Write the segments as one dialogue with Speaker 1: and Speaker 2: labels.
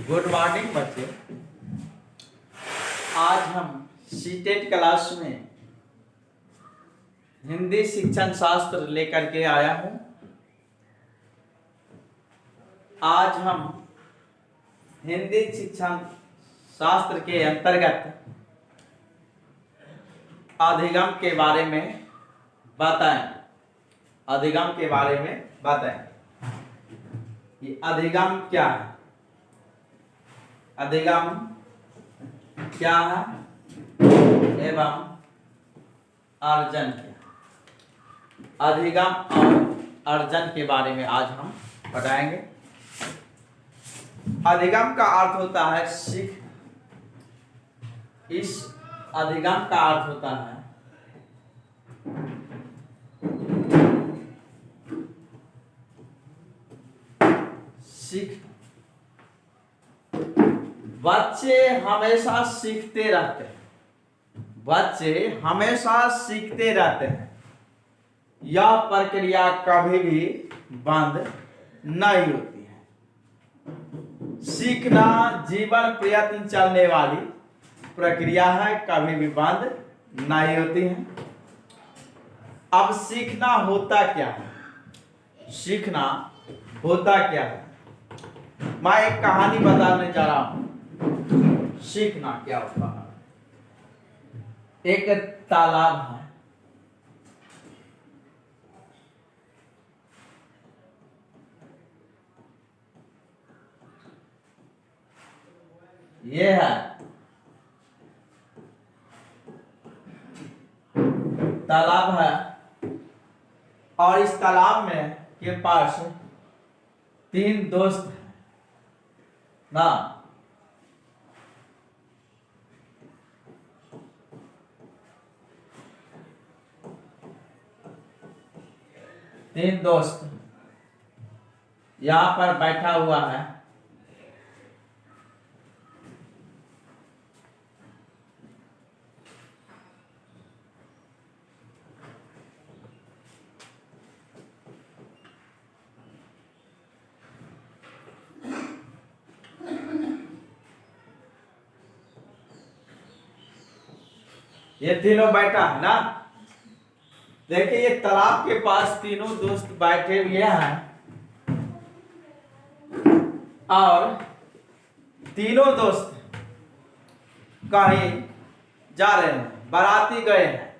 Speaker 1: Good morning बच्चे। आज हम सीटेट क्लास में हिंदी शिक्षण शास्त्र लेकर के आया हूं। आज हम हिंदी शिक्षण शास्त्र के अंतर्गत अधिगम के बारे में बताएं। अधिगम के बारे में बताएं। ये अधिगम क्या है? अधिगम क्या है एवं अर्जन क्या? अधिगम और अर्जन के बारे में आज हम बताएंगे। अधिगम का अर्थ होता है सीख। इस अधिगम का अर्थ होता है सीख। बच्चे हमेशा सीखते रहते हैं। बच्चे हमेशा सीखते रहते हैं। यह प्रक्रिया कभी भी बंद नहीं होती है। सीखना जीवन प्रयत्न चलने वाली प्रक्रिया है, कभी भी बंद नहीं होती है। अब सीखना होता क्या है? सीखना होता क्या है? मैं एक कहानी बताने जा रहा हूं। सीखना क्या होता है? एक तालाब है। ये है तालाब है और इस तालाब में के पास 3 दोस्त हैं ना। 3 दोस्त यहां पर बैठा हुआ है। ये तीनों बैठा है ना। देखिए ये तालाब के पास तीनों दोस्त बैठे हुए हैं और तीनों दोस्त कहीं जा रहे हैं, बाराती गए हैं।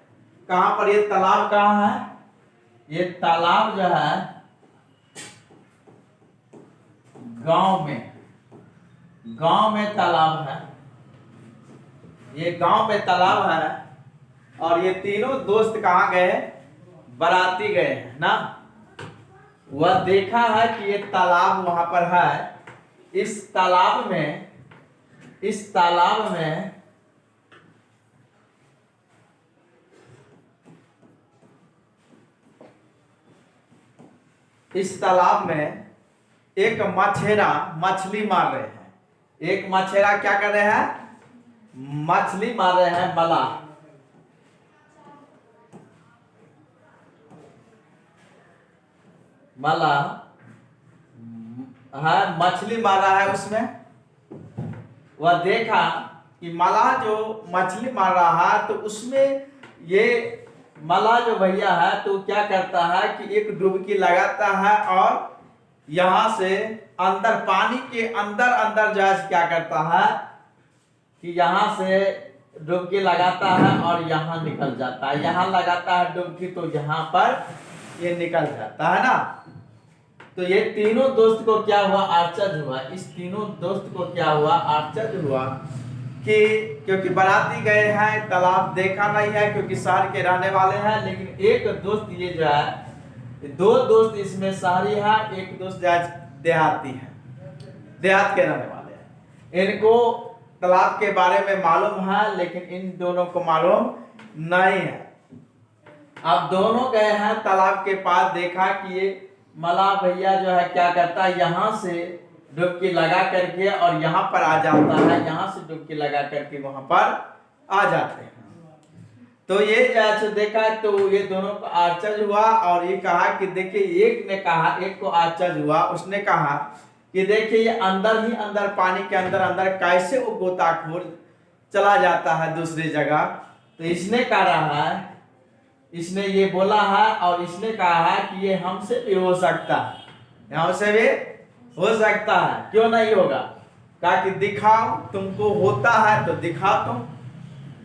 Speaker 1: कहां पर? ये तालाब कहां है? ये तालाब जो है गांव में तालाब है। ये गांव में तालाब है और ये तीनों दोस्त कहां गए? बाराती गए हैं ना। वह देखा है कि ये तालाब वहां पर है। इस तालाब में एक मछेरा मछली मार रहे हैं। एक मछेरा क्या कर रहे हैं? मछली मार रहे हैं। मलाह है, मछली मार रहा है। उसमें वह देखा कि मलाह जो मछली मार रहा है तो उसमें ये मलाह जो भैया है तो क्या करता है कि एक डुबकी लगाता है और यहां से अंदर पानी के अंदर जो है क्या करता है कि यहां से डुबकी लगाता है और यहां निकल जाता है। यहां लगाता है डुबकी तो यहां पर ये निकल जाता है ना। तो ये तीनों दोस्त को क्या हुआ? आश्चर्य हुआ। इस तीनों दोस्त को क्या हुआ? आश्चर्य हुआ कि क्योंकि बाराती गए हैं, तालाब देखा नहीं है क्योंकि शहर के रहने वाले हैं। लेकिन एक दोस्त ये जो है, 2 दोस्त इसमें शहरी है, एक दोस्त देहाती है, देहात के रहने वाले हैं। इनको तालाब के बारे में मालूम है लेकिन इन दोनों को मालूम नहीं है। अब दोनों गए हैं तालाब के पास, देखा कि ये मलाह भैया जो है क्या करता है, यहां से डुबकी लगा करके और यहां पर आ जाता है। यहां से डुबकी लगा करके वहां पर आ जाते हैं। तो ये जैसे देखा तो ये दोनों को आश्चर्य हुआ और ये कहा कि देखिए, एक ने कहा, एक को आश्चर्य हुआ, उसने कहा कि देखिए ये अंदर ही अंदर पानी के अंदर अंदर कैसे वो गोताखोर चला जाता है दूसरी जगह। तो इसने कहा है, इसने ये बोला है और इसने कहा है कि ये हमसे भी हो सकता है, हमसे भी हो सकता है, क्यों नहीं होगा। कहा कि दिखाओ, तुमको होता है तो दिखाओ तुम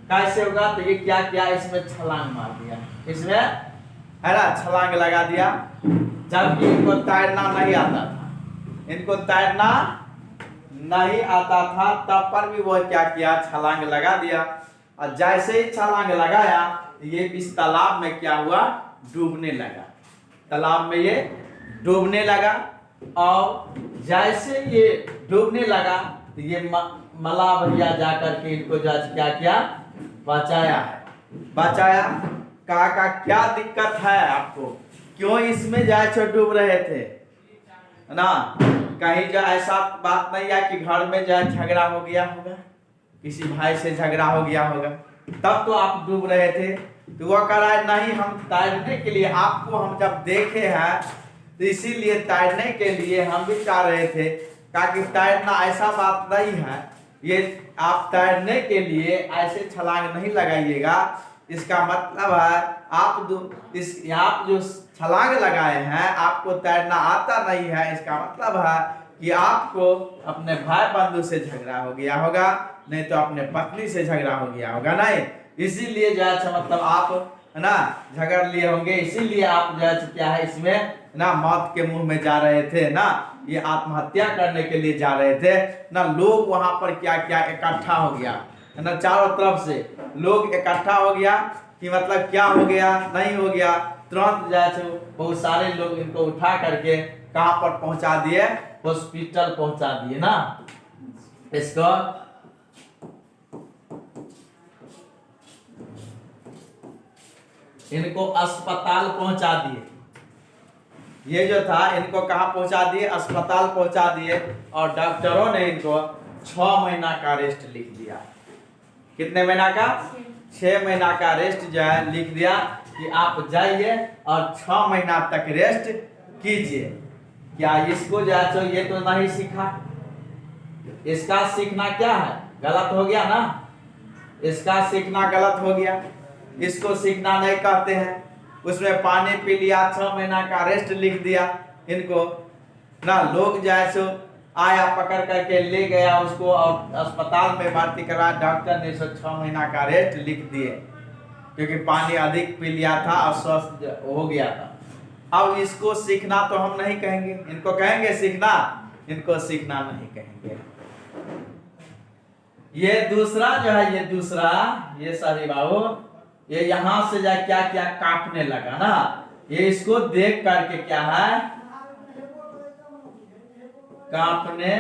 Speaker 1: कैसे होगा। तो ये क्या किया, इसमें छलांग मार दिया, इसमें है ना छलांग लगा दिया। जबकि इनको तैरना नहीं आता था, इनको तैरना नहीं आता था, तब पर भी वो क्या किया, छलांग लगा दिया। और जैसे ही छलांग लगाया ये इस तालाब में क्या हुआ, डूबने लगा। तालाब में ये डूबने लगा और जैसे ये डूबने लगा तो ये मल्लाह भैया जाकर के इनको जज क्या किया, बचाया है, बचाया। कहा क्या दिक्कत है आपको, क्यों इसमें जाए डूब रहे थे ना। कहीं जो ऐसा बात नहीं है कि घर में जो झगड़ा हो गया होगा, किसी भाई से झगड़ा हो गया होगा, तब तो आप डूब रहे थे। तो वह कह रहा है नहीं, हम तैरने के लिए आपको हम जब देखे हैं तो इसीलिए तैरने के लिए हम भी चाह रहे थे। कहा कि तैरना ऐसा बात नहीं है, ये आप तैरने के लिए ऐसे छलांग नहीं लगाइएगा। इसका मतलब है आप जो छलांग लगाए हैं आपको तैरना आता नहीं है। इसका मतलब है कि आपको अपने भाई बंधु से झगड़ा हो गया होगा, नहीं तो अपने पत्नी से झगड़ा हो गया होगा, नहीं इसीलिए जो है मतलब आप है ना झगड़ लिए होंगे, इसीलिए आप जो है क्या है इसमें ना मौत के मुंह में जा रहे थे ना, ये आत्महत्या करने के लिए जा रहे थे ना। लोग वहां पर क्या क्या इकट्ठा हो गया है ना, चारों तरफ से लोग इकट्ठा हो गया कि मतलब क्या हो गया, नहीं हो गया। तुरंत जो बहुत सारे लोग इनको उठा करके कहां पर पहुंचा दिए, हॉस्पिटल पहुंचा दिए ना। इसको इनको अस्पताल पहुंचा दिए, ये जो था इनको कहां पहुंचा दिए, अस्पताल पहुंचा दिए। और डॉक्टरों ने इनको 6 महीना का रेस्ट लिख दिया। कितने महीना का, 6 महीना का रेस्ट जो है लिख दिया कि आप जाइए और 6 महीना तक रेस्ट कीजिए। क्या इसको जो है ये तो नहीं सीखा, इसका सीखना क्या है, गलत हो गया ना, इसका सीखना गलत हो गया, इसको सीखना नहीं कहते हैं। उसमें पानी पी लिया, 6 महीना का रेस्ट लिख दिया इनको ना। लोग जो है आया पकड़ करके ले गया उसको और अस्पताल में भर्ती करा। डॉक्टर ने 6 महीना का रेस्ट लिख दिए क्योंकि पानी अधिक पी लिया था और स्वस्थ हो गया था। अब इसको सीखना तो हम नहीं कहेंगे, इनको कहेंगे सीखना, इनको सीखना नहीं कहेंगे। ये दूसरा जो है, ये दूसरा ये सही बाबू, ये यहां से जा क्या क्या कांपने लगा ना। ये इसको देख करके क्या है, कांपने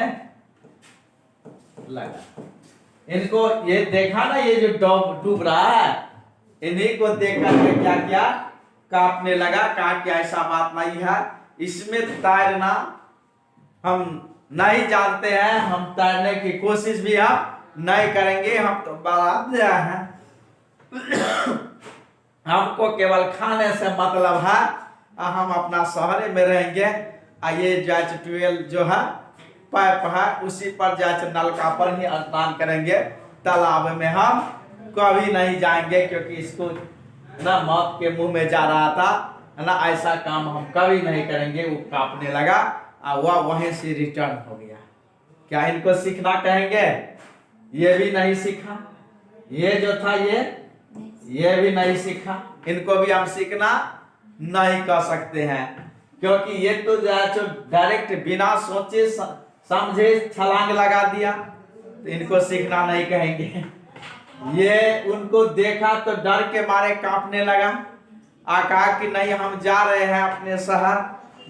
Speaker 1: लगा। इनको ये देखा ना, ये जो डूब रहा है, इन्हीं को देख करके क्या क्या कांपने लगा। कहा कि ऐसा बात नहीं है, इसमें तैरना हम नहीं जानते हैं, हम तैरने की कोशिश भी हम नहीं करेंगे, हम तो बारात हैं, हमको केवल खाने से मतलब है, हम अपना शहर में रहेंगे। ये ट्यूबवेल जो है पाइप है उसी पर नलका पर ही स्नान करेंगे, तालाब में हम कभी नहीं जाएंगे क्योंकि इसको ना मौत के मुंह में जा रहा था ना, ऐसा काम हम कभी नहीं करेंगे। वो कांपने लगा और वह वहीं से रिटर्न हो गया। क्या इनको सीखना कहेंगे, ये भी नहीं सीखा। ये जो था ये भी नहीं सीखा, इनको भी हम सीखना नहीं कर सकते हैं क्योंकि ये तो डायरेक्ट बिना सोचे समझे छलांग लगा दिया, तो इनको सीखना नहीं कहेंगे। ये उनको देखा तो डर के मारे कांपने लगा, कहा कि नहीं हम जा रहे हैं अपने शहर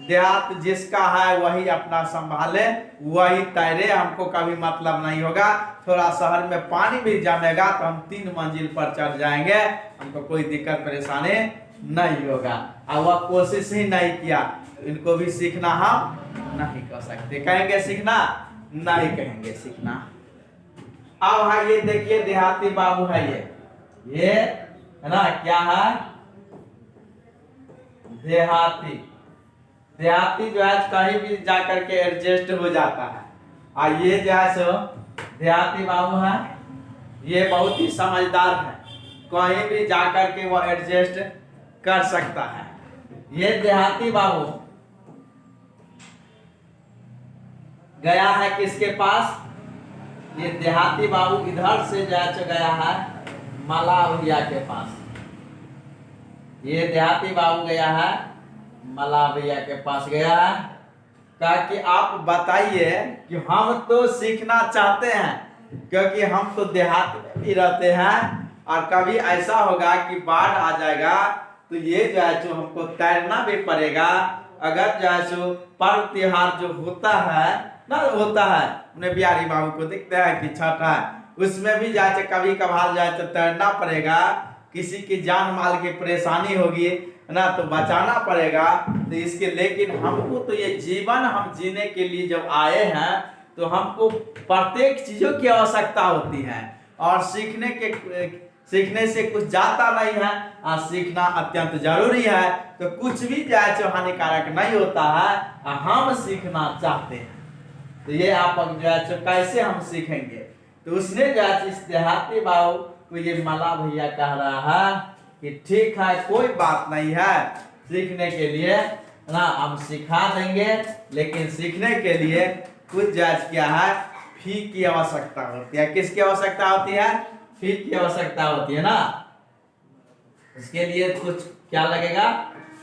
Speaker 1: देहात, जिसका है वही अपना संभाले, वही तैरे, हमको कभी मतलब नहीं होगा। थोड़ा शहर में पानी भी जमेगा तो हम 3 मंजिल पर चढ़ जाएंगे, हमको कोई दिक्कत परेशानी नहीं होगा। और वह कोशिश ही नहीं किया, इनको भी सीखना हम नहीं कर सकते। कहेंगे सीखना, नहीं कहेंगे सीखना। अब है ये देखिए देहाती बाबू है, ये है ना, क्या है, देहाती। देहाती जो है कहीं भी जा करके एडजस्ट हो जाता है। और ये जो है सो देहाती बाबू है, ये बहुत ही समझदार है, कहीं भी जा करके वो एडजस्ट कर सकता है। ये देहाती बाबू गया है किसके पास? ये देहाती बाबू इधर से गया है मला भैया के पास। ये देहाती बाबू गया है मला भैया के पास गया है, कहा कि आप बताइए कि हम तो सीखना चाहते हैं, क्योंकि हम तो देहात में भी रहते हैं और कभी ऐसा होगा कि बाढ़ आ जाएगा तो ये जो है जो हमको तैरना भी पड़ेगा। अगर जो है सो पर्व त्योहार जो होता है उन्हें बिहारी बाबू को दिखते हैं कि छठ है, उसमें भी जाए कभी कभार जाए तो तैरना पड़ेगा, किसी की जान माल की परेशानी होगी ना तो बचाना पड़ेगा। तो इसके लेकिन हमको तो ये जीवन हम जीने के लिए जब आए हैं तो हमको प्रत्येक चीजों की आवश्यकता होती है और सीखने से कुछ जाता नहीं है और सीखना अत्यंत जरूरी है। तो कुछ भी जाए जो हानिकारक नहीं होता है और हम सीखना चाहते हैं। तो ये आप जो है कैसे हम सीखेंगे? तो उसने जो है इस देहाती बाबू को ये मला भैया कह रहा है कि ठीक है, कोई बात नहीं है, सीखने के लिए ना हम सिखा देंगे, लेकिन सीखने के लिए कुछ जांच क्या है, फी की आवश्यकता होती है। किसकी आवश्यकता होती है? फी की आवश्यकता होती है ना। इसके लिए कुछ क्या लगेगा?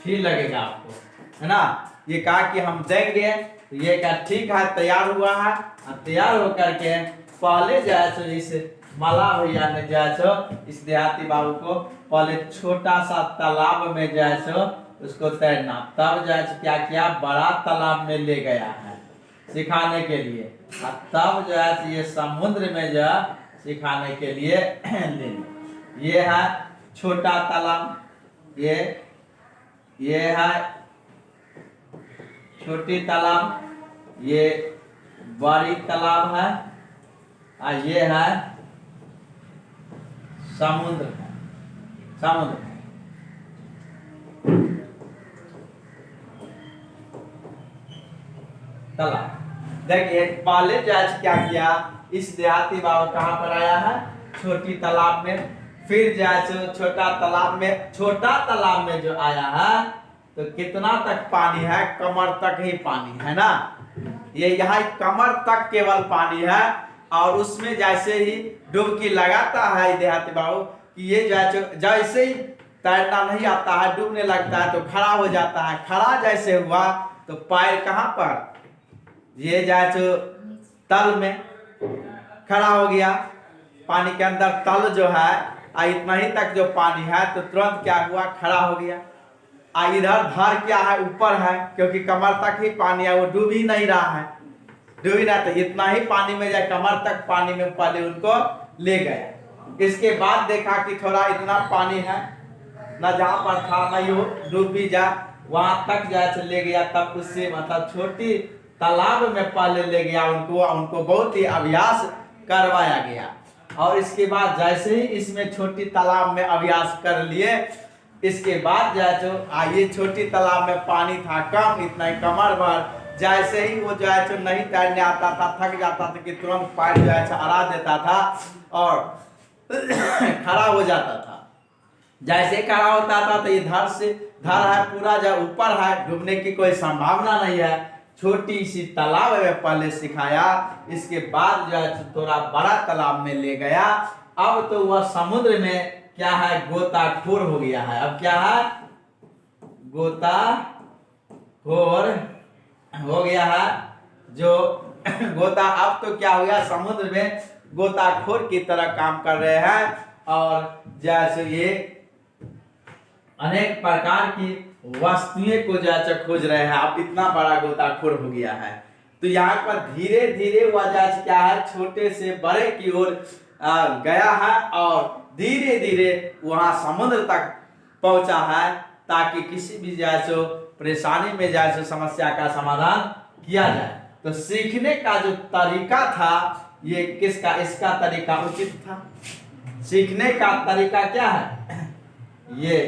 Speaker 1: फी लगेगा आपको, है ना। ये कहा कि हम देंगे, तो ये कहा ठीक है, तैयार हुआ है। तैयार होकर के पहले जो है इस मला भैया ने जो है इस देहाती बाबू को पहले छोटा सा तालाब में जो है उसको तैरना, तब जो है क्या किया, बड़ा तालाब में ले गया है सिखाने के लिए, और तब जो है ये समुद्र में जो है सिखाने के लिए ले। ये है छोटा तालाब, ये है छोटी तालाब, ये बड़ी तालाब है, और ये है समुद्र तालाब। देखिए पहले जज क्या किया, इस देहाती बाबू कहाँ पर आया है? छोटी तालाब में। फिर जज छोटा तालाब में जो आया है तो कितना तक पानी है? कमर तक ही पानी है ना। ये यहाँ कमर तक केवल पानी है, और उसमें जैसे ही डुबकी लगाता है देहाती बाबू कि ये जैसे ही तैरना नहीं आता है, डूबने लगता है तो खड़ा हो जाता है। खड़ा जैसे हुआ तो पैर कहाँ पर? ये तल में खड़ा हो गया, पानी के अंदर तल जो है इतना ही तक जो पानी है, तो तुरंत क्या हुआ, खड़ा हो गया। इधर धर क्या है, ऊपर है, क्योंकि कमर तक ही पानी है, वो डूब ही नहीं रहा है, तो इतना ही पानी में जाए, कमर तक पानी में पहले उनको ले गया। इसके बाद देखा कि थोड़ा इतना पानी है ना, जहाँ पर था नहीं हो डूब भी जा, वहां तक जाए ले गया। तब उससे मतलब छोटी तालाब में पहले ले गया उनको बहुत ही अभ्यास करवाया गया। और इसके बाद जैसे ही इसमें छोटी तालाब में अभ्यास कर लिए, इसके बाद ये छोटी तालाब में पानी था कम, इतना ही कमर भर। जैसे ही वो नहीं तैरने आता था, थक जाता था कि तुरंत पैर अड़ा देता था और खड़ा हो जाता था। जैसे खड़ा होता था तो ये धर है पूरा ऊपर है, डूबने की कोई संभावना नहीं है। छोटी सी तालाब में पहले सिखाया, इसके बाद थोड़ा बड़ा तालाब में ले गया। अब तो वह समुद्र में क्या है, गोताखोर हो गया है। अब क्या है, गोताखोर हो गया है। जो अब तो क्या हो गया, समुद्र में गोताखोर की तरह काम कर रहे हैं, और जैसे ये अनेक प्रकार की वस्तुएं को खोज रहे हैं। अब इतना बड़ा गोताखोर हो गया है। तो यहाँ पर धीरे धीरे वह क्या है, छोटे से बड़े की ओर गया है, और धीरे धीरे वहां समुद्र तक पहुंचा है, ताकि किसी भी परेशानी में समस्या का समाधान किया जाए। तो सीखने का जो तरीका था, ये इसका तरीका उचित था। सीखने का तरीका क्या है,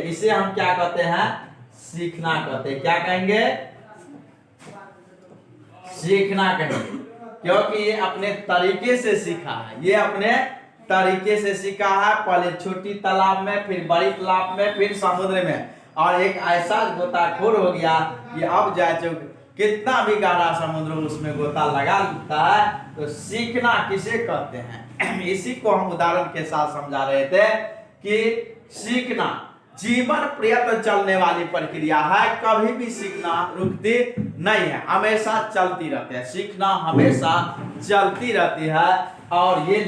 Speaker 1: इसे हम क्या कहते हैं, सीखना कहते हैं। क्या कहेंगे, सीखना कहेंगे, क्योंकि ये अपने तरीके से सीखा है, ये अपने तरीके से सीखा है। पहले छोटी तालाब में, फिर बड़ी तालाब में, फिर समुद्र में, और एक ऐसा गोताखोर हो गया कि अब जाए कितना भी गहरा समुद्र उसमें गोता लगा लेता है। तो सीखना किसे कहते हैं, इसी को हम उदाहरण के साथ समझा रहे थे कि सीखना जीवन पर्यंत चलने वाली प्रक्रिया है, कभी भी सीखना रुकती नहीं है, हमेशा चलती रहती है। सीखना हमेशा चलती रहती है, और ये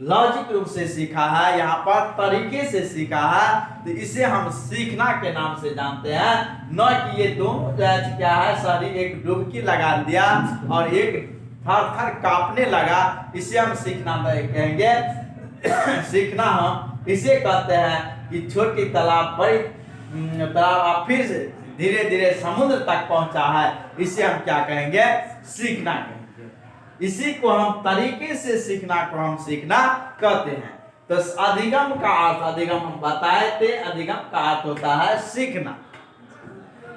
Speaker 1: लॉजिक रूप से सीखा है, यहाँ पर तरीके से सीखा है, तो इसे हम सीखना के नाम से जानते हैं। न कि ये दोनों क्या है, शरीर एक डुबकी लगा दिया और एक थर कांपने लगा, इसे हम सीखना नहीं कहेंगे। सीखना हम इसे कहते हैं कि छोटी तालाब, बड़ी तालाब, फिर से धीरे धीरे समुद्र तक पहुंचा है, इसे हम क्या कहेंगे, सीखना कहेंगे। इसी को हम तरीके से सीखना को हम सीखना कहते हैं। तो अधिगम का अर्थ, अधिगम हम बताए थे, अधिगम का अर्थ होता है सीखना।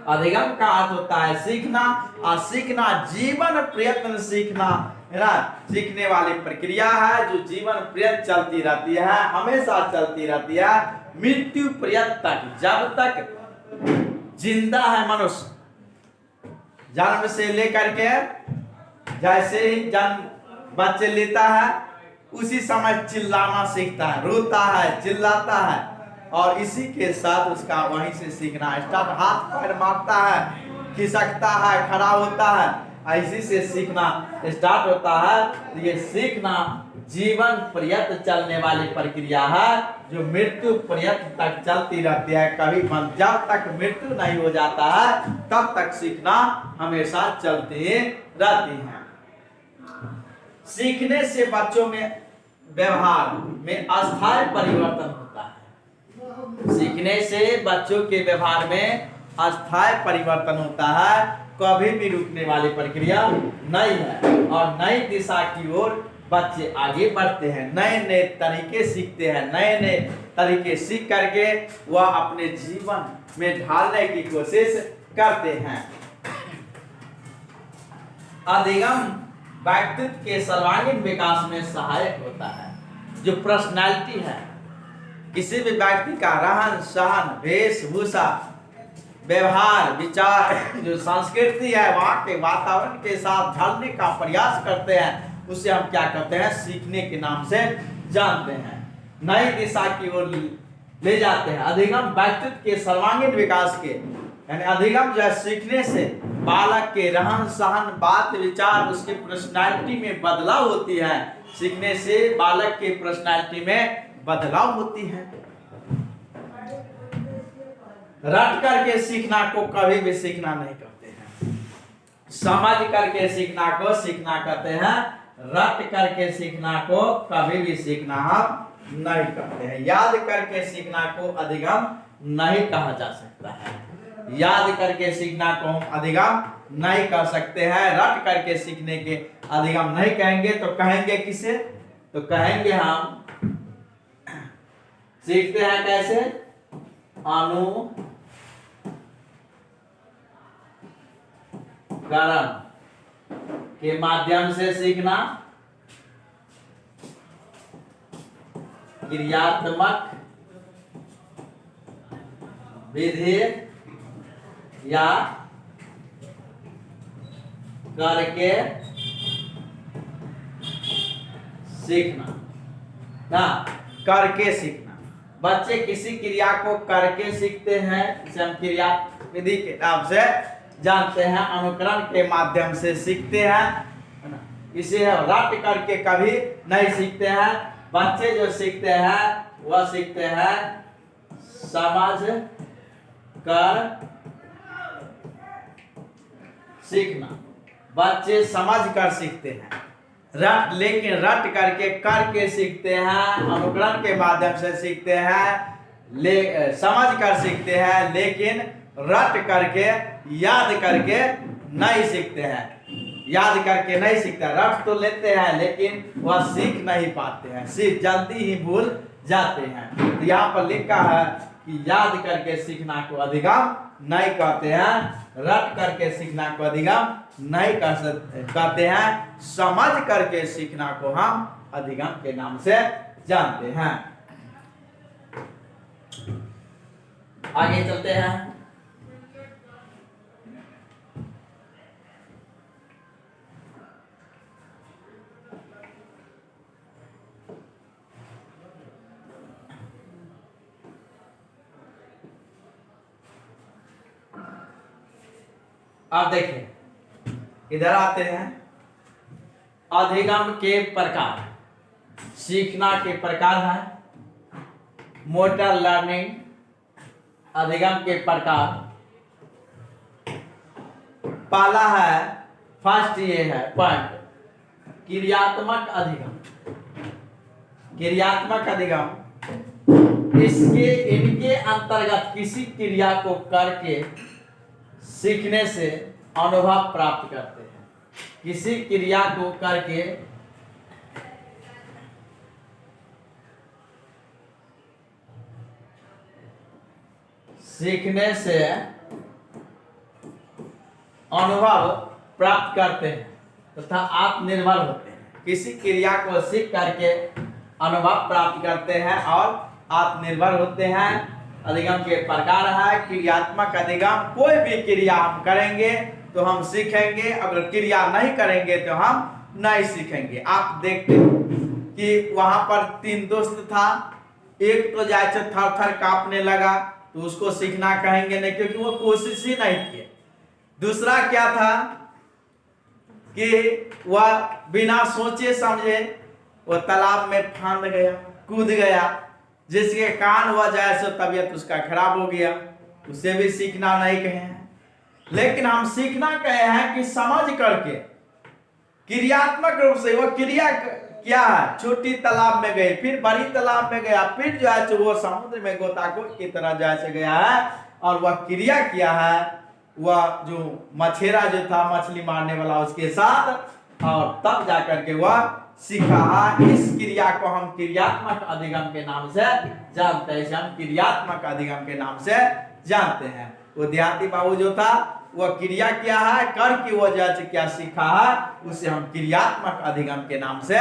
Speaker 1: अधिगम का अर्थ होता है सीखना, और सीखना जीवन प्रयत्न सीखना है ना, सीखने वाली प्रक्रिया है जो जीवन पर्यंत चलती रहती है, हमेशा चलती रहती है, मृत्यु पर्यंत तक। जब तक जिंदा है मनुष्य, जन्म से लेकर के, जैसे ही जन्म बच्चे लेता है उसी समय चिल्लाना सीखता है, रोता है, चिल्लाता है, और इसी के साथ उसका वहीं से सीखना स्टार्ट, हाथ पैर मारता है, खिसकता है, खड़ा होता है, इसी से सीखना स्टार्ट होता है। तो ये सीखना जीवन पर्यंत चलने वाली प्रक्रिया है, जो मृत्यु पर्यंत तक चलती रहती है। कभी जब तक मृत्यु नहीं हो जाता है तब तक सीखना हमेशा चलती रहती है। सीखने से बच्चों में व्यवहार में अस्थायी परिवर्तन होता है। सीखने से बच्चों के व्यवहार में अस्थायी परिवर्तन होता है, कभी भी रुकने वाली प्रक्रिया नहीं है, और नई दिशा की ओर बच्चे आगे बढ़ते हैं, नए नए तरीके सीखते हैं, नए नए तरीके सीख करके वह अपने जीवन में ढालने की कोशिश करते हैं। अधिगम व्यक्तित्व के सर्वांगीण विकास में सहायक होता है। जो पर्सनैलिटी है, किसी भी व्यक्ति का रहन सहन, वेशभूषा, व्यवहार, विचार, जो संस्कृति है, वहाँ के वातावरण के साथ ढलने का प्रयास करते हैं, उसे हम क्या कहते हैं, सीखने के नाम से जानते हैं, नई दिशा की ओर ले जाते हैं। अधिगम व्यक्तित्व के सर्वांगीण विकास के, यानी अधिगम जो है सीखने से बालक के रहन सहन, बात विचार, उसके पर्सनैलिटी में बदलाव होती है। सीखने से बालक के पर्सनैलिटी में बदलाव होती है। रट करके सीखना को कभी भी सीखना नहीं कहते हैं, समझ करके सीखना को सीखना कहते हैं। रट करके सीखना को कभी भी सीखना हम नहीं कहते हैं। याद करके सीखना को अधिगम नहीं कहा जा सकता है। याद करके सीखना को हम अधिगम नहीं कर सकते हैं। रट करके सीखने के अधिगम नहीं कहेंगे, तो कहेंगे किसे, तो कहेंगे हम सीखते हैं कैसे, अनुकरण के माध्यम से सीखना, क्रियात्मक विधि या करके सीखना ना, करके सीखना। बच्चे किसी क्रिया को करके सीखते हैं, इसे हम क्रिया विधि के नाम से जानते हैं। अनुकरण के माध्यम से सीखते हैं, इसे रट करके कभी नहीं सीखते हैं। बच्चे जो सीखते हैं वह सीखते हैं समझ कर सीखना। बच्चे समझ कर सीखते हैं, लेकिन रट करके सीखते हैं, अनुकरण के माध्यम से सीखते हैं, समझ कर सीखते हैं, लेकिन रट करके याद करके नहीं सीखते हैं। याद करके नहीं सीखते, रट तो लेते हैं लेकिन वह सीख नहीं पाते हैं, सीख जल्दी ही भूल जाते हैं। तो यहाँ पर लिखा है कि याद करके सीखना को अधिगम नहीं कहते हैं। रट करके सीखना को अधिगम नहीं कहते हैं। समझ करके सीखना को हम अधिगम के नाम से जानते हैं। आगे चलते हैं। आप देखिए, इधर आते हैं। अधिगम के प्रकार, सीखना के प्रकार है। मोटर लर्निंग अधिगम के प्रकार। पहला है, फर्स्ट ये है पॉइंट, क्रियात्मक अधिगम। क्रियात्मक अधिगम इनके अंतर्गत किसी क्रिया को करके सीखने से अनुभव प्राप्त करते हैं। किसी क्रिया को करके सीखने से अनुभव प्राप्त करते हैं तथा आत्मनिर्भर होते हैं। किसी क्रिया को सीख करके अनुभव प्राप्त करते हैं और आत्मनिर्भर होते हैं। अधिगम के प्रकार है क्रियात्मक अधिगम। कोई भी क्रिया हम करेंगे तो हम सीखेंगे, अगर क्रिया नहीं करेंगे तो हम नहीं सीखेंगे। आप देखते हो कि वहां पर 3 दोस्त था। एक तो जैसे थर थर कांपने लगा तो उसको सीखना कहेंगे नहीं, क्योंकि वो कोशिश ही नहीं की। दूसरा क्या था कि वह बिना सोचे समझे वो तालाब में फांद गया, कूद गया, जिसके कारण वह जैसे तबीयत उसका खराब हो गया। उसे भी सीखना नहीं कहे हैं। लेकिन हम सीखना कहे हैं कि समझ करके क्रियात्मक रूप से वो क्रिया क्या है। छोटी तालाब में गए, फिर बड़ी तालाब में गया, फिर जो है वो समुद्र में गोताखोर की तरह जैसे गया है और वह क्रिया किया है। वह जो मछेरा जो था, मछली मारने वाला, उसके साथ, और तब जाकर के वह सीखा है। इस क्रिया को हम क्रियात्मक अधिगम के नाम से जानते हैं। हम क्रियात्मक अधिगम के नाम से जानते हैं। वो देहाती बाबू जो था वह क्रिया क्या है, कर की वजह से क्या सीखा है, उसे हम क्रियात्मक अधिगम के नाम से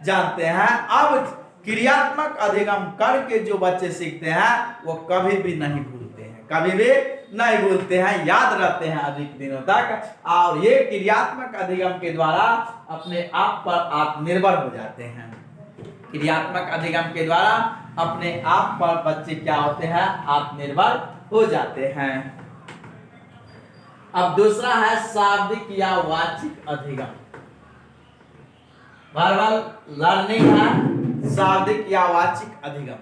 Speaker 1: जानते हैं। अब क्रियात्मक अधिगम करके जो बच्चे सीखते हैं वो कभी भी नहीं भूलते हैं, कभी भी नहीं भूलते हैं, याद रहते हैं अधिक दिनों तक। और ये क्रियात्मक अधिगम के द्वारा अपने आप पर आत्मनिर्भर हो जाते हैं। क्रियात्मक अधिगम के द्वारा अपने आप पर बच्चे क्या होते हैं, आत्मनिर्भर हो जाते हैं। अब दूसरा है शाब्दिक या वाचिक अधिगम। वर्बल लर्निंग है शाब्दिक या वाचिक अधिगम।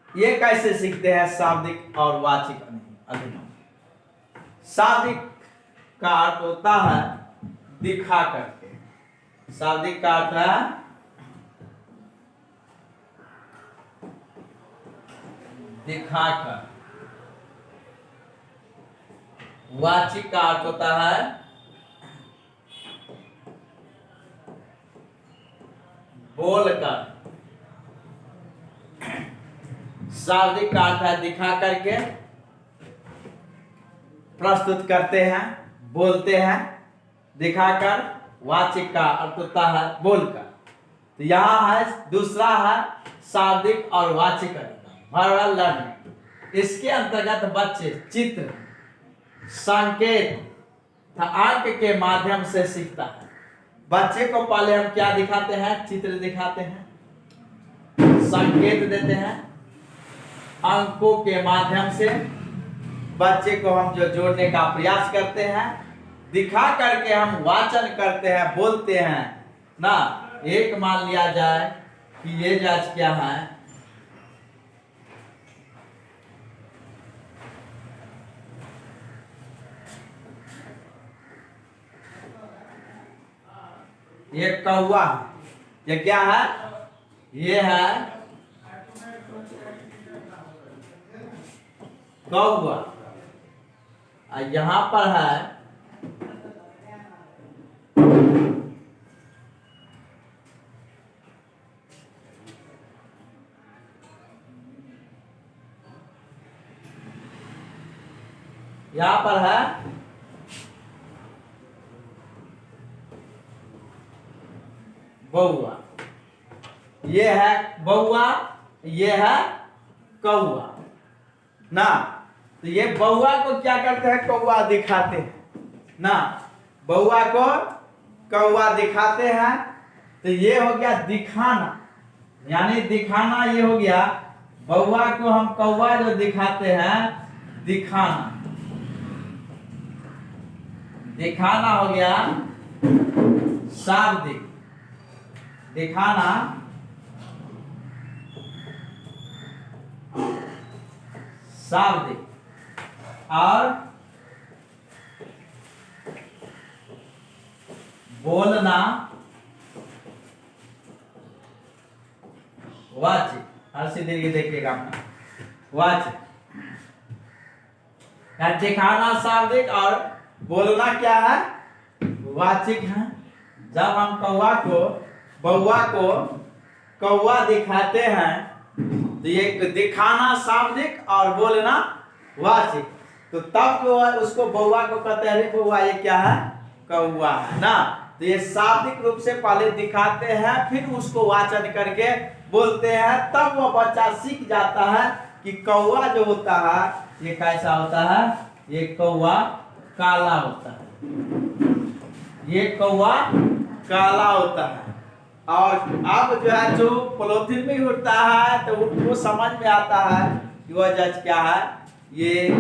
Speaker 1: ये कैसे सीखते हैं शाब्दिक और वाचिक अधिगम? शाब्दिक का अर्थ होता है दिखा करके। शाब्दिक का अर्थ है दिखाकर। वाचिक का अर्थ होता है बोलकर। शाब्दिक का अर्थ है दिखा करके, प्रस्तुत करते हैं, बोलते हैं, दिखाकर। वाचिक का अर्थ होता है बोलकर। तो यहाँ है दूसरा है शाब्दिक और वाचिक अधिगम, वर्बल लर्निंग। इसके अंतर्गत बच्चे चित्र, संकेत, अंक के माध्यम से सीखता है। बच्चे को पहले हम क्या दिखाते हैं, चित्र दिखाते हैं, संकेत देते हैं, अंकों के माध्यम से बच्चे को हम जो जोड़ने का प्रयास करते हैं, दिखा करके हम वाचन करते हैं, बोलते हैं ना। एक मान लिया जाए कि ये जांच क्या है, ये कौवा है, ये क्या है, ये है कौवा। यहां पर है यहां पर है बउआ, ये है बउआ, ये है कौआ ना। तो ये बउआ को क्या करते हैं, कौआ दिखाते हैं ना, बउआ को कौआ दिखाते हैं। तो ये हो गया दिखाना, यानी दिखाना ये हो गया, बउआ को हम कौआ जो दिखाते हैं दिखाना, दिखाना हो गया शाब्दिक, दिखाना शाब्दिक, और बोलना वाचिक। हर सीधे ये देखिएगा अपना वाचिक, दिखाना शाब्दिक और बोलना क्या है, वाचिक है। जब हम कौआ को बउआ को कौआ दिखाते हैं तो ये दिखाना शाब्दिक और बोलना वाचिक, तो तब उसको बउआ को कहते हैं, अरे बउआ ये क्या है, कौआ है ना। तो ये शाब्दिक रूप से पहले दिखाते हैं, फिर उसको वाचन करके बोलते हैं, तब वो बच्चा सीख जाता है कि कौआ जो होता है ये कैसा होता है, ये कौआ काला होता है, ये कौआ काला होता है। और अब जो है जो पॉलिथीन में उड़ता है तो उनको समझ में आता है कि वह जज क्या है, ये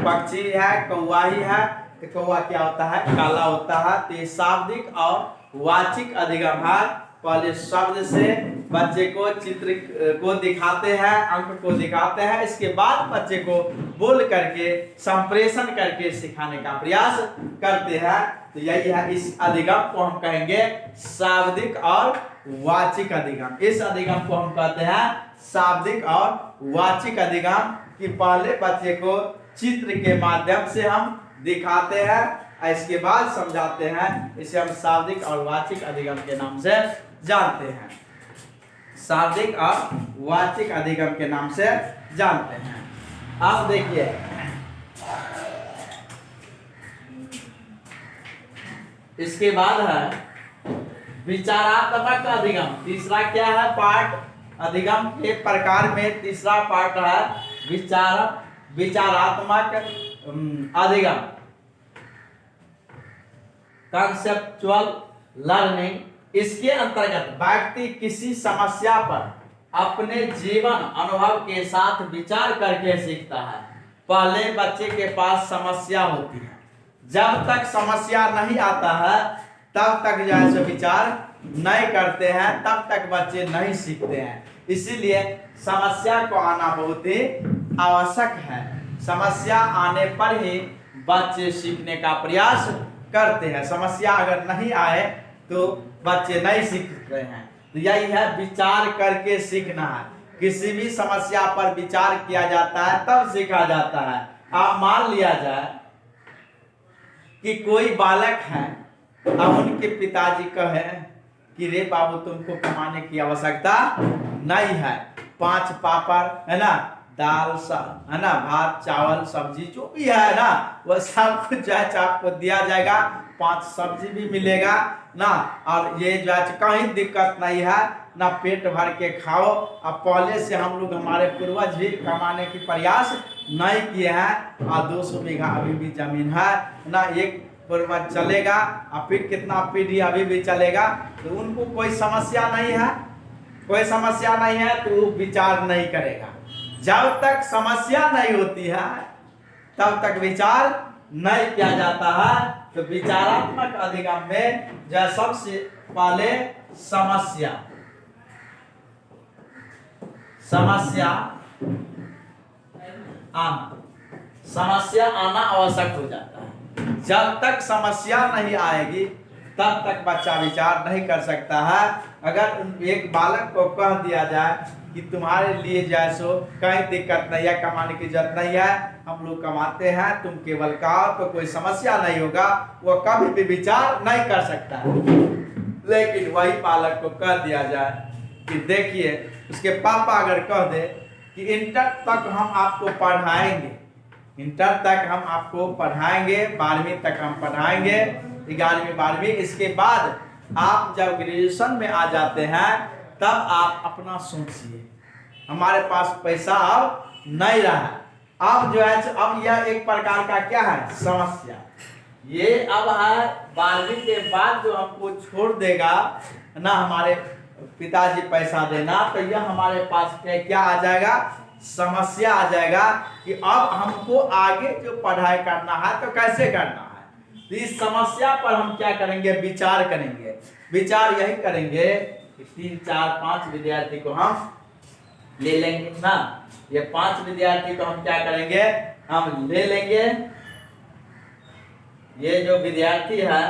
Speaker 1: पक्षी है, कौआ ही है। तो कौआ क्या होता है, काला होता है। तो ये शाब्दिक और वाचिक अधिगम है। पहले शब्द से बच्चे को चित्र को दिखाते हैं, अंक को दिखाते हैं, इसके बाद बच्चे को बोल करके संप्रेषण करके सिखाने का प्रयास करते हैं। तो यही है, इस अधिगम को हम कहेंगे शाब्दिक और वाचिक अधिगम। इस अधिगम को हम कहते हैं शाब्दिक और वाचिक अधिगम, कि पहले बच्चे को चित्र के माध्यम से हम दिखाते हैं, इसके बाद समझाते हैं। इसे हम शाब्दिक और वाचिक अधिगम के नाम से जानते हैं, शाब्दिक और वाचिक अधिगम के नाम से जानते हैं। अब देखिए, इसके बाद है विचारात्मक अधिगम। तीसरा क्या है पार्ट, अधिगम के प्रकार में तीसरा पार्ट है विचारात्मक अधिगम, कंसेप्चुअल लर्निंग। इसके अंतर्गत व्यक्ति किसी समस्या पर अपने जीवन अनुभव के साथ विचार करके सीखता है। पहले बच्चे के पास समस्या होती है, जब तक समस्या नहीं आता है तब तक जो है सो विचार नहीं करते हैं, तब तक बच्चे नहीं सीखते हैं। इसीलिए समस्या को आना बहुत ही आवश्यक है। समस्या आने पर ही बच्चे सीखने का प्रयास करते हैं। समस्या अगर नहीं आए तो बच्चे नहीं सीखते हैं। तो यही है, विचार करके सीखना है। किसी भी समस्या पर विचार किया जाता है तब सीखा जाता है। आप मान लिया जाए कि कोई बालक है, अब उनके पिताजी कहे कि रे बाबू तुमको कमाने की आवश्यकता नहीं है, 5 पापड़ है ना, दाल है ना, भात चावल सब्जी जो भी है ना, वह सब कुछ जो है आपको दिया जाएगा, 5 सब्जी भी मिलेगा ना, और ये जो है कहीं दिक्कत नहीं है ना, पेट भर के खाओ। अब पहले से हम लोग हमारे पूर्वज भी कमाने की प्रयास नहीं किए हैं, और 200 बीघा अभी भी जमीन है ना, एक पूर्वज चलेगा और फिर कितना पीढ़ी अभी भी चलेगा। तो उनको कोई समस्या नहीं है, कोई समस्या नहीं है तो वो विचार नहीं करेगा। जब तक समस्या नहीं होती है तब तक विचार नहीं किया जाता है। तो विचारात्मक अधिगम में जो सबसे पहले समस्या आना आवश्यक हो जाता है। जब तक समस्या नहीं आएगी तब तक बच्चा विचार नहीं कर सकता है। अगर एक बालक को कह दिया जाए कि तुम्हारे लिए जैसो कहीं दिक्कत नहीं है, कमाने की जरूरत नहीं है, हम लोग कमाते हैं, तुम केवल खाओ तो कोई समस्या नहीं होगा, वो कभी भी विचार नहीं कर सकता है। लेकिन वही बालक को कह दिया जाए कि देखिए, उसके पापा अगर कह दे कि इंटर तक हम आपको पढ़ाएंगे, इंटर तक हम आपको पढ़ाएंगे, 12वीं तक हम पढ़ाएंगे, 11वीं 12वीं। इसके बाद आप जब ग्रेजुएशन में आ जाते हैं तब आप अपना सोचिए। हमारे पास पैसा अब नहीं रहा, अब जो है अब यह एक प्रकार का क्या है, समस्या। ये अब है 12वीं के बाद जो हमको छोड़ देगा ना हमारे पिताजी पैसा देना, तो यह हमारे पास क्या आ जाएगा, समस्या आ जाएगा कि अब हमको आगे जो पढ़ाई करना है तो कैसे करना है। तो इस समस्या पर हम क्या करेंगे, विचार करेंगे। विचार यही करेंगे कि 3 4 5 विद्यार्थी को हम ले लेंगे ना, ये 5 विद्यार्थी को हम क्या करेंगे, हम ले लेंगे। ये जो विद्यार्थी है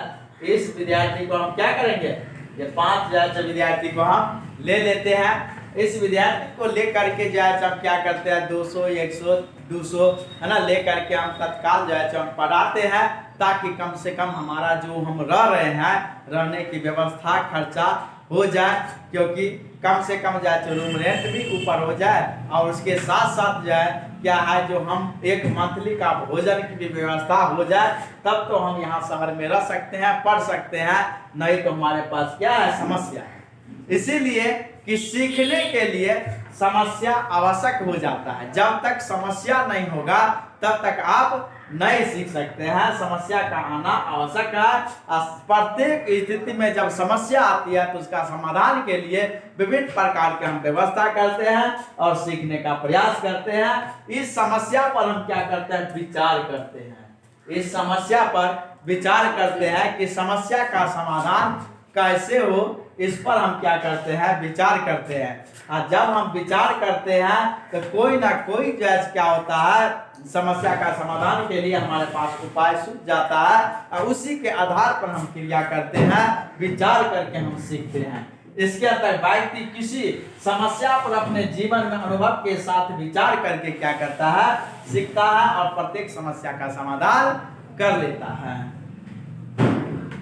Speaker 1: इस विद्यार्थी को हम क्या करेंगे, ये 5 विद्यार्थी को हम ले लेते हैं। इस विद्यार्थी को लेकर के जो है हम क्या करते हैं, 200 100 200 है ना, लेकर के हम तत्काल जो है हम पढ़ाते हैं, ताकि कम से कम हमारा जो हम रह रहे हैं रहने की व्यवस्था खर्चा हो जाए, क्योंकि कम से कम जो है रूम रेंट भी ऊपर हो जाए, और उसके साथ साथ जो है क्या है, जो हम एक मंथली का भोजन की भी व्यवस्था हो जाए, तब तो हम यहाँ शहर में रह सकते हैं, पढ़ सकते हैं। नहीं तो हमारे पास क्या है, समस्या है। इसीलिए कि सीखने के लिए समस्या आवश्यक हो जाता है। जब तक समस्या नहीं होगा तब तक आप नहीं सीख सकते हैं। समस्या का आना आवश्यक है। प्रत्येक स्थिति में जब समस्या आती है तो उसका समाधान के लिए विभिन्न प्रकार के हम व्यवस्था करते हैं और सीखने का प्रयास करते हैं। इस समस्या पर हम क्या करते हैं, विचार करते हैं। इस समस्या पर विचार करते हैं कि समस्या का समाधान कैसे हो, इस पर हम क्या करते हैं, विचार करते हैं। और जब हम विचार करते हैं तो कोई ना कोई जैसे क्या होता है, समस्या का समाधान के लिए हमारे पास उपाय सूझ जाता है, और उसी के आधार पर हम क्रिया करते हैं, विचार करके हम सीखते हैं। इसके अंदर व्यक्ति किसी समस्या पर अपने जीवन में अनुभव के साथ विचार करके क्या करता है, सीखता है और प्रत्येक समस्या का समाधान कर लेता है।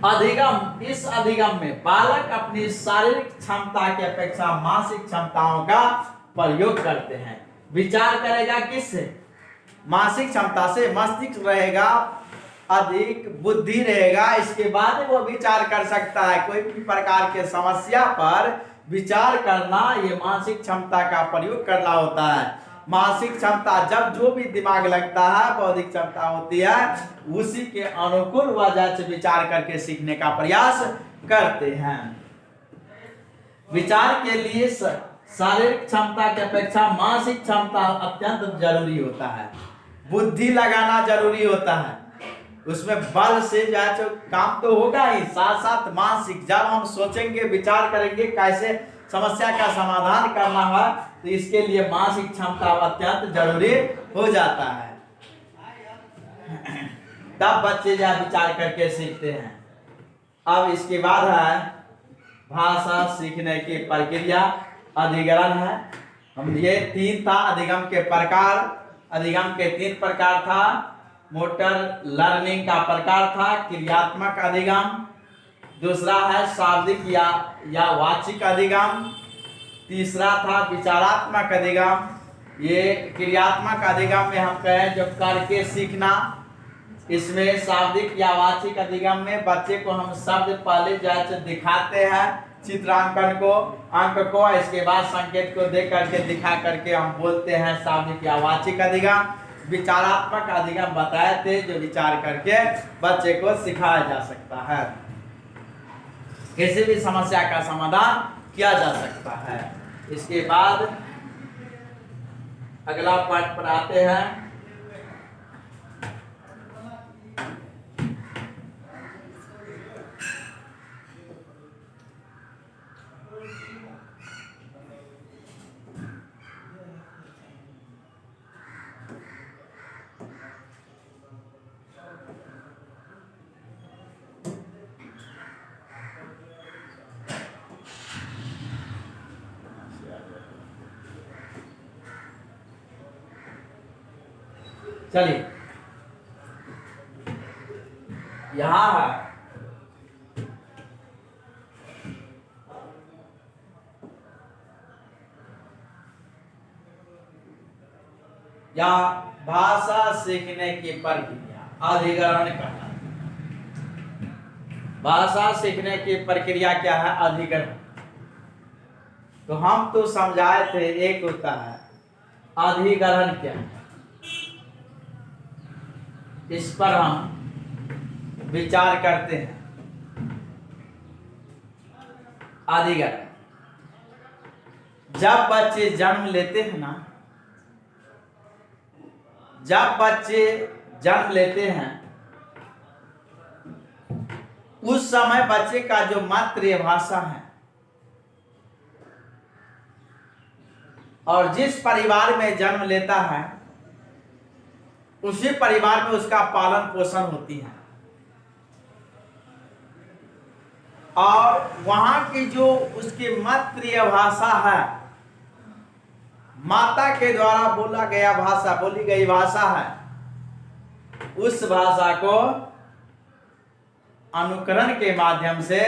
Speaker 1: अधिगम, इस अधिगम में बालक अपनी शारीरिक क्षमता की अपेक्षा मानसिक क्षमताओं का प्रयोग करते हैं। विचार करेगा किससे, मानसिक क्षमता से। मस्तिष्क रहेगा, अधिक बुद्धि रहेगा, इसके बाद वो विचार कर सकता है। कोई भी प्रकार के समस्या पर विचार करना ये मानसिक क्षमता का प्रयोग करना होता है। मानसिक क्षमता जब जो भी दिमाग लगता है, बौद्धिक क्षमता होती है, उसी के अनुकूल वजह से विचार करके सीखने का प्रयास करते हैं। विचार के लिए शारीरिक क्षमता की अपेक्षा मानसिक क्षमता अत्यंत जरूरी होता है। बुद्धि लगाना जरूरी होता है, उसमें बल से जो काम तो होगा ही, साथ साथ मानसिक, जब हम सोचेंगे विचार करेंगे कैसे समस्या का समाधान करना है, तो इसके लिए मानसिक क्षमता अत्यंत जरूरी हो जाता है। तब बच्चे जो विचार करके सीखते हैं। अब इसके बाद है भाषा सीखने की प्रक्रिया, अधिग्रहण है। हम ये 3 था अधिगम के प्रकार। अधिगम के 3 प्रकार था। मोटर लर्निंग का प्रकार था क्रियात्मक अधिगम, दूसरा है शाब्दिक या वाचिक अधिगम, तीसरा था विचारात्मक अधिगम। ये क्रियात्मक अधिगम में हम कहें जो करके सीखना। इसमें शाब्दिक या वाचिक अधिगम में बच्चे को हम शब्द पहले जैसे दिखाते हैं, चित्रांकन को, अंक को, इसके बाद संकेत को दे करके दिखा करके हम बोलते हैं शाब्दिक या वाचिक अधिगम। विचारात्मक अधिगम बताए थे जो विचार करके बच्चे को सिखाया जा सकता है, किसी भी समस्या का समाधान किया जा सकता है। इसके बाद अगला पाठ पर आते हैं। चलिए यहां है या भाषा सीखने की प्रक्रिया, अधिग्रहण कहलाता है। भाषा सीखने की प्रक्रिया क्या है? अधिग्रहण। तो हम तो समझाए थे, एक होता है अधिग्रहण क्या है, इस पर हम विचार करते हैं। अधिग्रहण, जब बच्चे जन्म लेते हैं ना, जब बच्चे जन्म लेते हैं उस समय बच्चे का जो मातृभाषा है और जिस परिवार में जन्म लेता है उसी परिवार में उसका पालन पोषण होती है, और वहां की जो उसकी मातृभाषा है, माता के द्वारा बोला गया भाषा, बोली गई भाषा है, उस भाषा को अनुकरण के माध्यम से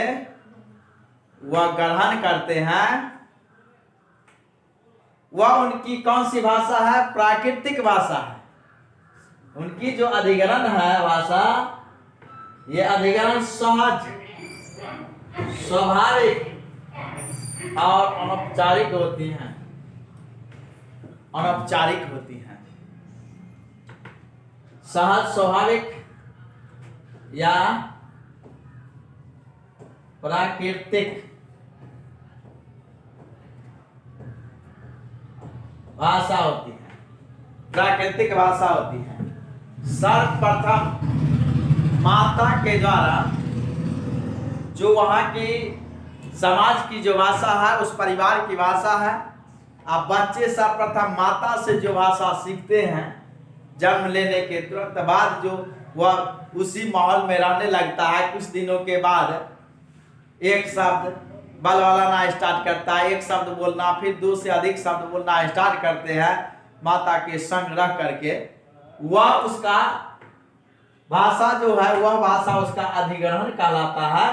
Speaker 1: वह ग्रहण करते हैं। वह उनकी कौन सी भाषा है? प्राकृतिक भाषा है। उनकी जो अधिग्रहण है भाषा, ये अधिग्रहण सहज, स्वाभाविक और अनौपचारिक होती हैं। अनौपचारिक होती हैं। सहज, स्वाभाविक या प्राकृतिक भाषा होती है, प्राकृतिक भाषा होती है। सर्वप्रथम माता के द्वारा जो वहाँ की समाज की जो भाषा है, उस परिवार की भाषा है। अब बच्चे सर्वप्रथम माता से जो भाषा सीखते हैं, जन्म लेने के तुरंत बाद जो वह उसी माहौल में रहने लगता है, कुछ दिनों के बाद एक शब्द बलबलाना स्टार्ट करता है, एक शब्द बोलना, फिर 2 से अधिक शब्द बोलना स्टार्ट करते हैं माता के संग रह करके। वह उसका भाषा जो है, वह भाषा उसका अधिग्रहण कहलाता है।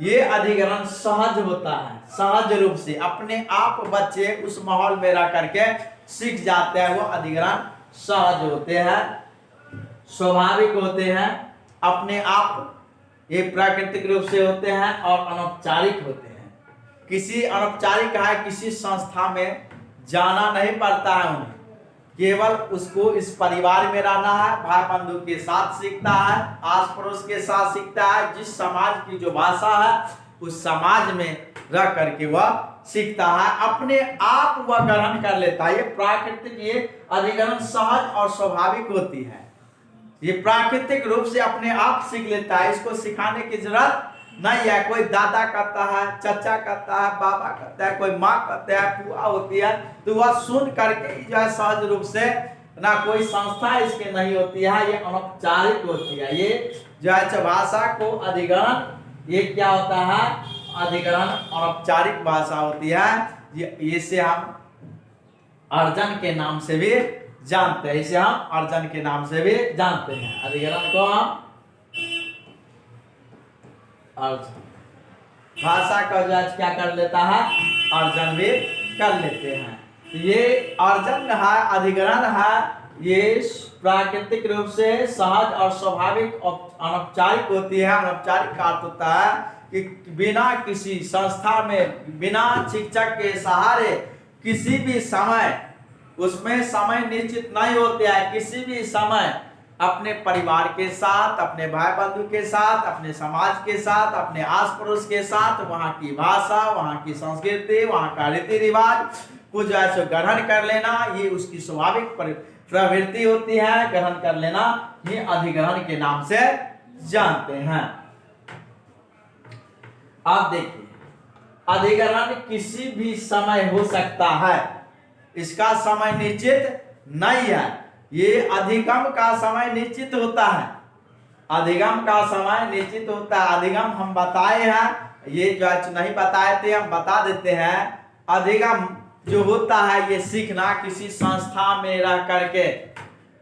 Speaker 1: ये अधिग्रहण सहज होता है, सहज रूप से अपने आप बच्चे उस माहौल में रह करके सीख जाते हैं। वो अधिग्रहण सहज होते हैं, स्वाभाविक होते हैं, अपने आप ये प्राकृतिक रूप से होते हैं और अनौपचारिक होते हैं। किसी अनौपचारिक है, किसी संस्था में जाना नहीं पड़ता है उन्हें, केवल उसको इस परिवार में रहना है, भाई बंधु के साथ सीखता है, आस पड़ोस के साथ सीखता है। जिस समाज की जो भाषा है उस समाज में रह करके वह सीखता है, अपने आप वह ग्रहण कर लेता है। ये प्राकृतिक, ये अधिग्रहण सहज और स्वाभाविक होती है। ये प्राकृतिक रूप से अपने आप सीख लेता है, इसको सिखाने की जरूरत नहीं है। कोई दादा कहता है, चाचा कहता है, बाबा कहता है, कोई माँ कहता है, बुआ होती है, तो वह सुन करके जो है सहज रूप से, ना कोई संस्था इसके नहीं होती है, ये अनौपचारिक होती है। ये जो है भाषा को अधिग्रहण, ये क्या होता है? अधिग्रहण अनौपचारिक भाषा होती है। इसे हम अर्जन के नाम से भी जानते हैं, इसे हम अर्जन के नाम से भी जानते हैं। अधिग्रहण को हम अर्जन, भाषा का जो क्या कर लेता है? अर्जन भी कर लेते हैं। तो ये अर्जन है, अधिग्रहण है, ये प्राकृतिक रूप से सहज और स्वाभाविक अनौपचारिक होती है। अनौपचारिक का अर्थ होता है कि बिना किसी संस्था में, बिना शिक्षक के सहारे, किसी भी समय, उसमें समय निश्चित नहीं होते हैं, किसी भी समय अपने परिवार के साथ, अपने भाई बंधु के साथ, अपने समाज के साथ, अपने आस पड़ोस के साथ वहाँ की भाषा, वहाँ की संस्कृति, वहाँ का रीति रिवाज कुछ ऐसे ग्रहण कर लेना, ये उसकी स्वाभाविक प्रवृत्ति होती है। ग्रहण कर लेना, ये अधिग्रहण के नाम से जानते हैं। आप देखिए, अधिग्रहण किसी भी समय हो सकता है, इसका समय निश्चित नहीं है। ये अधिगम का समय निश्चित होता है, अधिगम का समय निश्चित होता है। अधिगम हम बताए हैं, ये जो नहीं बताए थे हम बता देते हैं। अधिगम जो होता है, ये सीखना किसी संस्था में रह करके।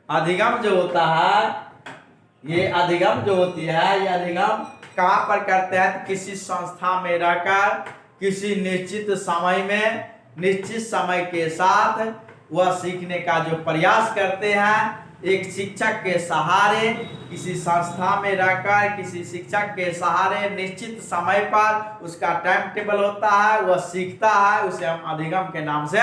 Speaker 1: अधिगम जो होता है, ये अधिगम जो होती है, ये अधिगम कहाँ पर करते हैं? तो किसी संस्था में रहकर, किसी निश्चित समय में, निश्चित समय के साथ वह सीखने का जो प्रयास करते हैं, एक शिक्षक के सहारे, किसी संस्था में रहकर किसी शिक्षक के सहारे निश्चित समय पर उसका टाइम टेबल होता है, वह सीखता है, उसे हम अधिगम के नाम से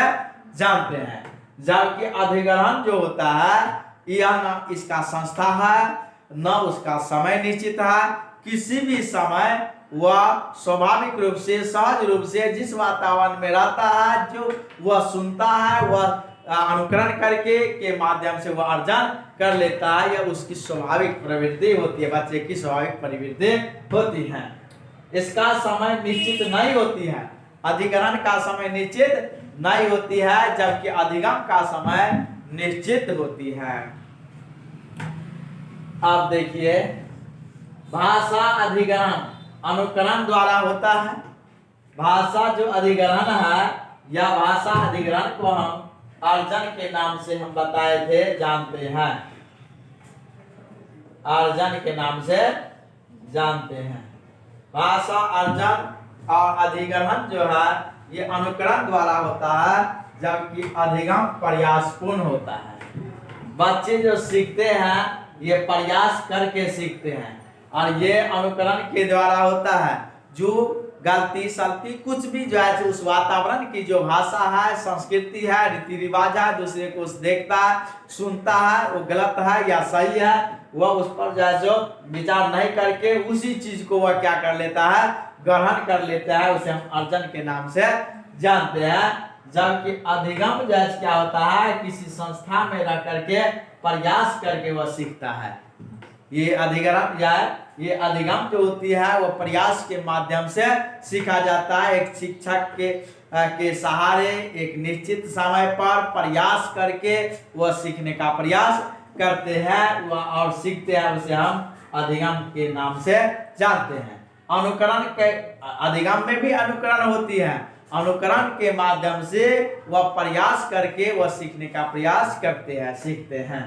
Speaker 1: जानते हैं। जबकि अधिग्रहण जो होता है, यह न इसका संस्था है, न उसका समय निश्चित है। किसी भी समय वह स्वाभाविक रूप से, सहज रूप से जिस वातावरण में रहता है, जो वह सुनता है, वह अनुकरण करके के माध्यम से वह अर्जन कर लेता है। यह उसकी स्वाभाविक प्रवृत्ति होती है, बच्चे की स्वाभाविक प्रवृत्ति होती है। इसका समय निश्चित नहीं होती है, अधिग्रहण का समय निश्चित नहीं होती है, जबकि अधिगम का समय निश्चित होती है। आप देखिए, भाषा अधिग्रहण अनुकरण द्वारा होता है। भाषा जो अधिग्रहण है, यह भाषा अधिग्रहण को हम अर्जन के नाम से हम बताए थे, जानते हैं, अर्जन के नाम से जानते हैं। भाषा अर्जन और अधिग्रहण जो है ये अनुकरण द्वारा होता है, जबकि अधिगम प्रयासपूर्ण होता है। बच्चे जो सीखते हैं ये प्रयास करके सीखते हैं, और ये अनुकरण के द्वारा होता है। जो गलती सलती कुछ भी जो है उस वातावरण की जो भाषा है, संस्कृति है, रीति रिवाज है, दूसरे को देखता है, सुनता है, वो गलत है या सही है, वह उस पर जो है जो विचार नहीं करके उसी चीज को वह क्या कर लेता है, ग्रहण कर लेता है। उसे हम अर्जन के नाम से जानते हैं। जबकि अधिगम जो है क्या होता है, किसी संस्था में रह करके प्रयास करके वह सीखता है। ये अधिग्रहण या ये अधिगम जो होती है वह प्रयास के माध्यम से सीखा जाता है। एक शिक्षक के सहारे एक निश्चित समय पर प्रयास करके वह सीखने का प्रयास करते हैं और सीखते हैं, उसे हम अधिगम के नाम से जानते हैं। अनुकरण के अधिगम में भी अनुकरण होती है। अनुकरण के माध्यम से वह प्रयास करके वह सीखने का प्रयास करते हैं, सीखते हैं।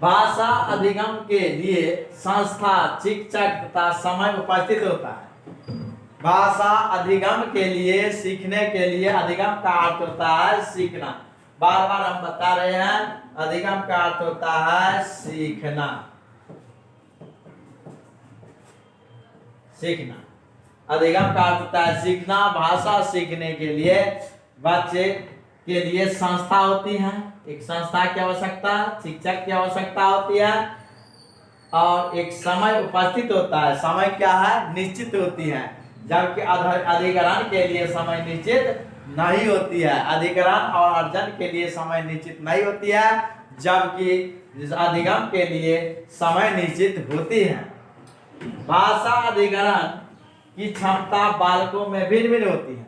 Speaker 1: भाषा अधिगम के लिए संस्था, शिक्षक तथा समय उपस्थित होता है। भाषा अधिगम के लिए, सीखने के लिए, अधिगम का अर्थ होता है सीखना। बार बार हम बता रहे हैं, अधिगम का अर्थ होता है सीखना, सीखना। अधिगम का अर्थ होता है सीखना। भाषा सीखने के लिए बच्चे के लिए संस्था होती है, एक संस्था की आवश्यकता, शिक्षक की आवश्यकता होती है, और एक समय उपस्थित होता है। समय क्या है, निश्चित होती है, जबकि अधिग्रहण के लिए समय निश्चित नहीं होती है। अधिग्रहण और अर्जन के लिए समय निश्चित नहीं होती है, जबकि अधिगम के लिए समय निश्चित होती है। भाषा अधिग्रहण की क्षमता बालकों में भिन्न भिन्न होती है।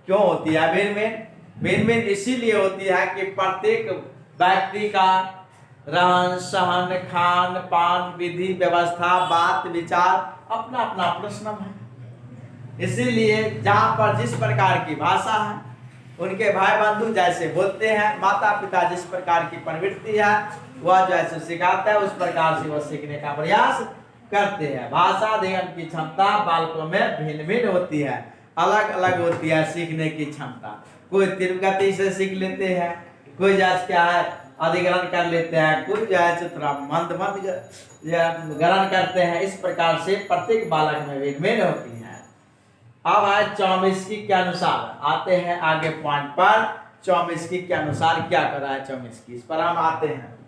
Speaker 1: क्यों होती है भिन्न भिन्न? भिन्न भिन्न इसीलिए होती है कि प्रत्येक व्यक्ति का रहन सहन, खान पान, विधि व्यवस्था, बात विचार अपना अपना प्रश्न है। इसीलिए जहाँ पर जिस प्रकार की भाषा है, उनके भाई बंधु जैसे बोलते हैं, माता पिता जिस प्रकार की प्रवृत्ति है वह जैसे सिखाता है, उस प्रकार से वह सीखने का प्रयास करते हैं। भाषा अधिगम की क्षमता बालकों में भिन्न भिन्न होती है, अलग अलग होती है सीखने की क्षमता। कोई तीव्र गति से सीख लेते हैं, कोई जैसे क्या है अधिग्रहण कर लेते हैं, कोई जैसे थोड़ा मंद मंद ग्रहण करते हैं। इस प्रकार से प्रत्येक बालक में भिन्न भिन्न होती है। अब आए चौमिस्की के अनुसार, आते हैं आगे पॉइंट पर। चौमिस्की के अनुसार क्या कर रहा है चौमिस्की, इस पर हम आते हैं।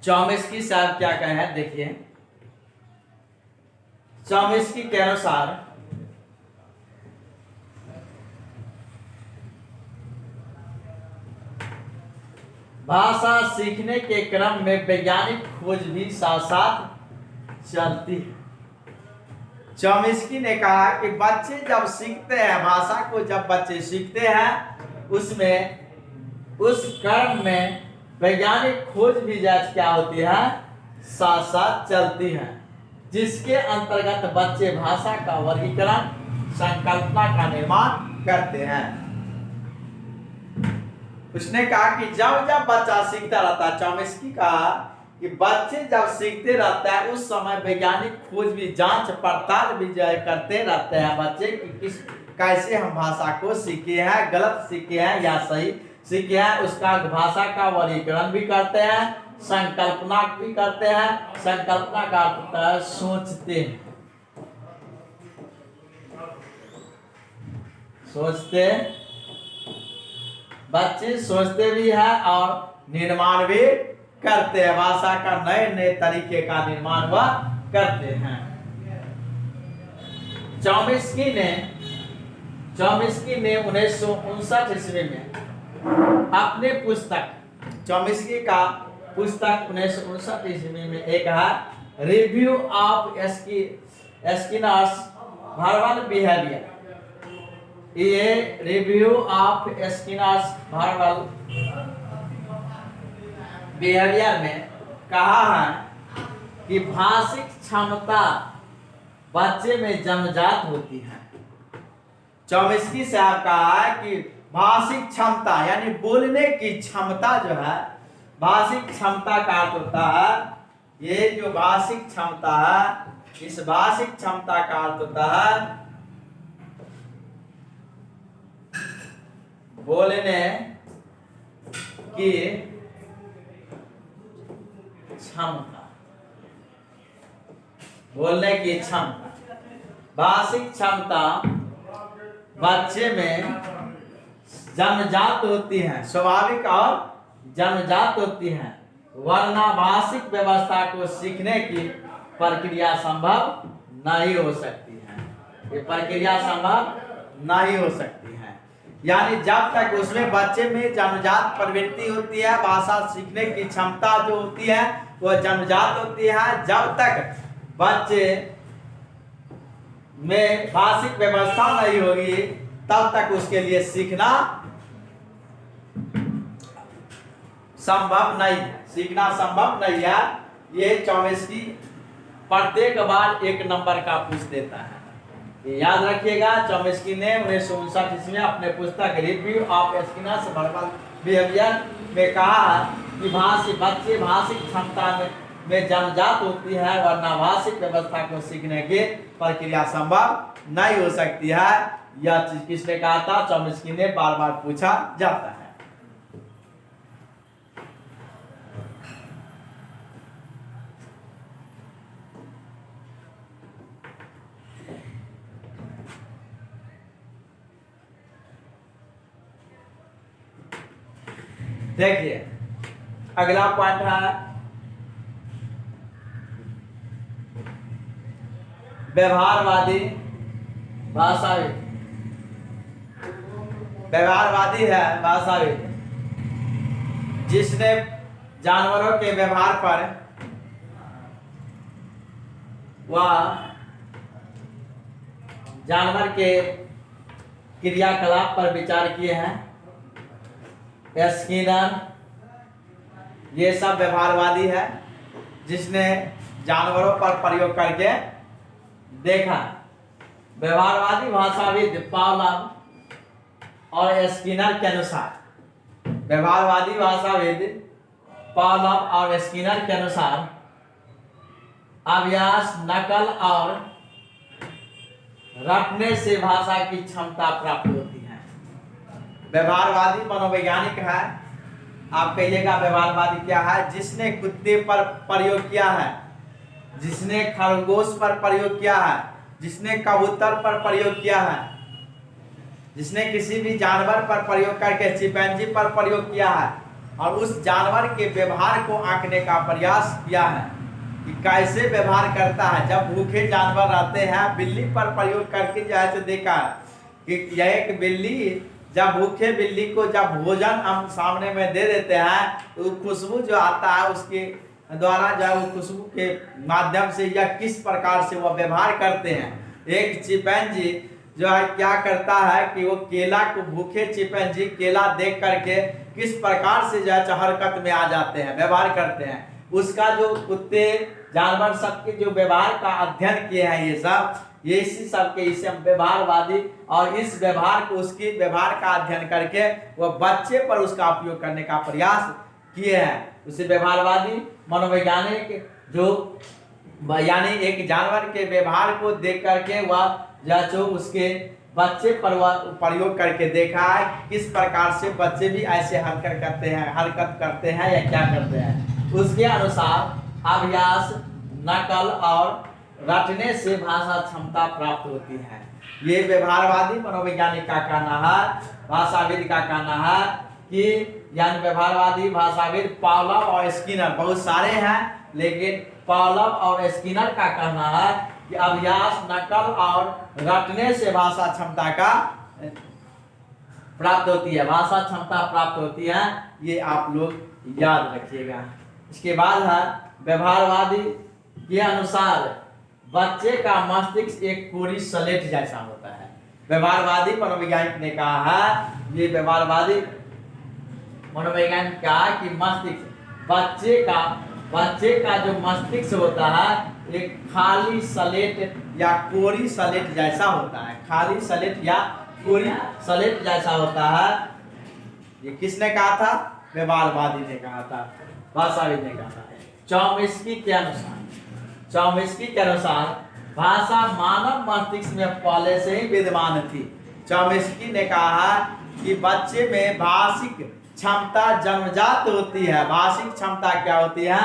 Speaker 1: चौमिस्की साहब क्या कहे हैं, देखिए। चौमिस्की के अनुसार भाषा सीखने के क्रम में वैज्ञानिक खोज भी साथ साथ चलती है। चौमिस्की ने कहा कि बच्चे जब सीखते हैं, भाषा को जब बच्चे सीखते हैं, उसमें उस क्रम में वैज्ञानिक खोज भी जांच क्या होती है, साथ साथ चलती है, जिसके अंतर्गत बच्चे भाषा का वर्गीकरण, संकल्पना का निर्माण करते हैं। उसने कहा कि जब जब बच्चा सीखता रहता है, चॉम्स्की कहा कि बच्चे जब सीखते रहते हैं उस समय वैज्ञानिक खोज भी, जांच पड़ताल भी करते रहते हैं बच्चे कि किस कैसे हम भाषा को सीखे हैं, गलत सीखे हैं या सही सीखे हैं। उसका भाषा का वर्गीकरण भी करते हैं, संकल्पना भी करते हैं। संकल्पना का अर्थ होता है सोचते हैं, सोचते, बच्चे सोचते भी हैं और निर्माण भी करते हैं। भाषा का नए नए तरीके का निर्माण वह करते हैं। चॉम्स्की ने 1959 ईस्वी में अपने पुस्तक, चॉम्स्की का पुस्तक 1959 ईस्वी में एक है review of Skinner's verbal behaviour. ये review of Skinner's verbal behaviour में कहा है कि भाषिक क्षमता बच्चे में जन्मजात होती है। चॉम्स्की साहब कहा है कि भाषिक क्षमता यानी बोलने की क्षमता जो है, भाषिक क्षमता का अर्थ होता है, ये जो भाषिक क्षमता है, इस भाषिक क्षमता का अर्थ होता है बोलने की क्षमता, बोलने की क्षमता। भाषिक क्षमता बच्चे में जन्मजात होती है, स्वाभाविक और जन्मजात होती है, वरना भाषिक व्यवस्था को सीखने की प्रक्रिया संभव नहीं हो सकती है। ये प्रक्रिया संभव नहीं हो सकती है। यानी जब तक उसमें बच्चे में जन्मजात प्रवृत्ति होती है, भाषा सीखने की क्षमता जो होती है वह जन्मजात होती है, जब तक बच्चे में भाषिक व्यवस्था नहीं होगी तब तक उसके लिए सीखना संभव नहीं है, सीखना संभव नहीं है। ये चॉम्स्की प्रत्येक बार एक नंबर का पूछ देता है, ये याद रखिएगा। चॉम्स्की ने 1959 ईस्वी में अपने पुस्तक review of Skinner's verbal behaviour में कहा कि बच्चे भाषिक क्षमता में जन्मजात होती है, वरना भाषिक व्यवस्था को सीखने की प्रक्रिया संभव नहीं हो सकती है। यह चीज किसने कहा था? चॉम्स्की ने बार बार पूछा जाता है। देखिए अगला पॉइंट है व्यवहारवादी भाषाविद। व्यवहारवादी है भाषाविद जिसने जानवरों के व्यवहार पर वह जानवर के क्रियाकलाप पर विचार किए हैं। स्किनर ये सब व्यवहारवादी है जिसने जानवरों पर प्रयोग करके देखा। व्यवहारवादी भाषाविद पावलोव और स्किनर के अनुसार, व्यवहारवादी भाषाविद पावलोव और स्किनर के अनुसार अभ्यास, नकल और रटने से भाषा की क्षमता प्राप्त होती है। व्यवहारवादी मनोवैज्ञानिक है। आप कहिएगा व्यवहारवादी क्या है? जिसने कुत्ते पर प्रयोग किया है, जिसने खरगोश पर प्रयोग किया है, जिसने कबूतर पर प्रयोग किया है, जिसने किसी भी जानवर पर प्रयोग करके चिंपैंजी पर प्रयोग किया है और उस जानवर के व्यवहार को आंकने का प्रयास किया है कि कैसे व्यवहार करता है। जब भूखे जानवर रहते हैं, बिल्ली पर प्रयोग करके जो है तो देखा कि यह एक बिल्ली, जब भूखे बिल्ली को जब भोजन हम सामने में दे देते हैं तो खुशबू जो आता है उसके द्वारा जो है वो खुशबू के माध्यम से या किस प्रकार से वह व्यवहार करते हैं। एक चिंपैंजी जो है क्या करता है कि वो केला को, भूखे चिंपैंजी केला देख करके किस प्रकार से जो है हरकत में आ जाते हैं, व्यवहार करते हैं। उसका जो कुत्ते जानवर सबके जो व्यवहार का अध्ययन किए हैं ये सब, ये इसी सब के इसे हम व्यवहारवादी, और इस व्यवहार को उसके व्यवहार का अध्ययन करके वह बच्चे पर उसका उपयोग करने का प्रयास किए हैं। उसे व्यवहारवादी मनोवैज्ञानिक जो यानी एक जानवर के व्यवहार को देख करके वह जो उसके बच्चे पर प्रयोग करके देखा है किस प्रकार से बच्चे भी ऐसे हरकत करते हैं या क्या करते हैं। उसके अनुसार अभ्यास, नकल और रटने से भाषा क्षमता प्राप्त होती है। ये व्यवहारवादी मनोवैज्ञानिक का कहना है, भाषाविद का कहना है कि यानी व्यवहारवादी भाषाविद पावलोव और स्किनर, बहुत सारे हैं, लेकिन पावलोव और स्किनर का कहना है कि अभ्यास, नकल और रटने से भाषा क्षमता का प्राप्त होती है, भाषा क्षमता प्राप्त होती है। ये आप लोग याद रखिएगा। इसके बाद है व्यवहारवादी के अनुसार बच्चे का मस्तिष्क एक कोरी स्लेट जैसा होता है। व्यवहारवादी मनोवैज्ञानिक ने कहा है, ये व्यवहारवादी मनोवैज्ञानिक कहा कि मस्तिष्क बच्चे का जो मस्तिष्क होता है एक खाली स्लेट या कोरी स्लेट जैसा होता है। खाली स्लेट या कोरी स्लेट जैसा होता है। ये किसने कहा था? व्यवहारवादी ने कहा था, भाषाविद ने कहा था। चॉम्स्की के अनुसार भाषा मानव मस्तिष्क में पहले से ही विद्यमान थी। चॉम्स्की ने कहा कि बच्चे में भाषिक क्षमता जन्मजात होती है। भाषिक क्षमता क्या होती है?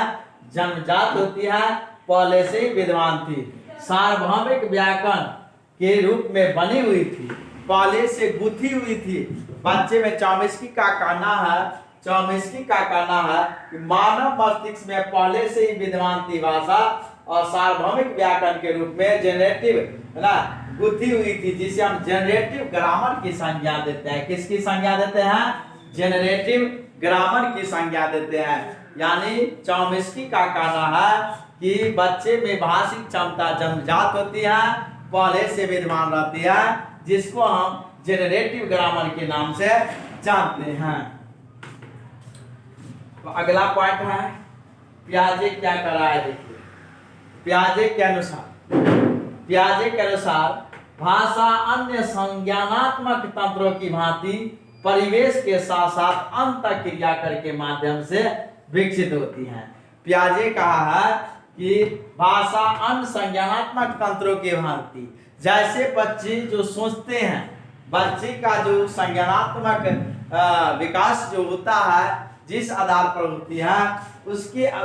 Speaker 1: जन्मजात होती है, पहले से ही विद्यमान थी। सार्वभौमिक व्याकरण के रूप में बनी हुई थी, पहले से गुथी हुई थी। बच्चे में चॉम्स्की का कहना है कि मानव मस्तिष्क में पहले से ही विद्यमान थी भाषा, और सार्वभौमिक व्याकरण के रूप में जेनरेटिव है ना गुथी हुई थी, जिसे हम जेनरेटिव ग्रामर की संज्ञा देते हैं। किसकी संज्ञा देते हैं? जेनरेटिव ग्रामर की संज्ञा देते हैं। यानी चॉम्स्की का कहना है कि बच्चे में भाषिक क्षमता जन्मजात होती है, पहले से विद्यमान रहती है, जिसको हम जेनरेटिव ग्रामर के नाम से जानते हैं। तो अगला पॉइंट है पियाजे क्या कर रहा है, देखिए। पियाजे के अनुसार भाषा अन्य संज्ञानात्मक तंत्रों की भांति परिवेश के साथ साथ अंतःक्रिया के माध्यम से विकसित होती है। पियाजे कहा है कि भाषा अन्य संज्ञानात्मक तंत्रों के भांति, जैसे बच्चे जो सोचते हैं, बच्चे का जो संज्ञानात्मक विकास जो होता है जिस आधार पर होती है,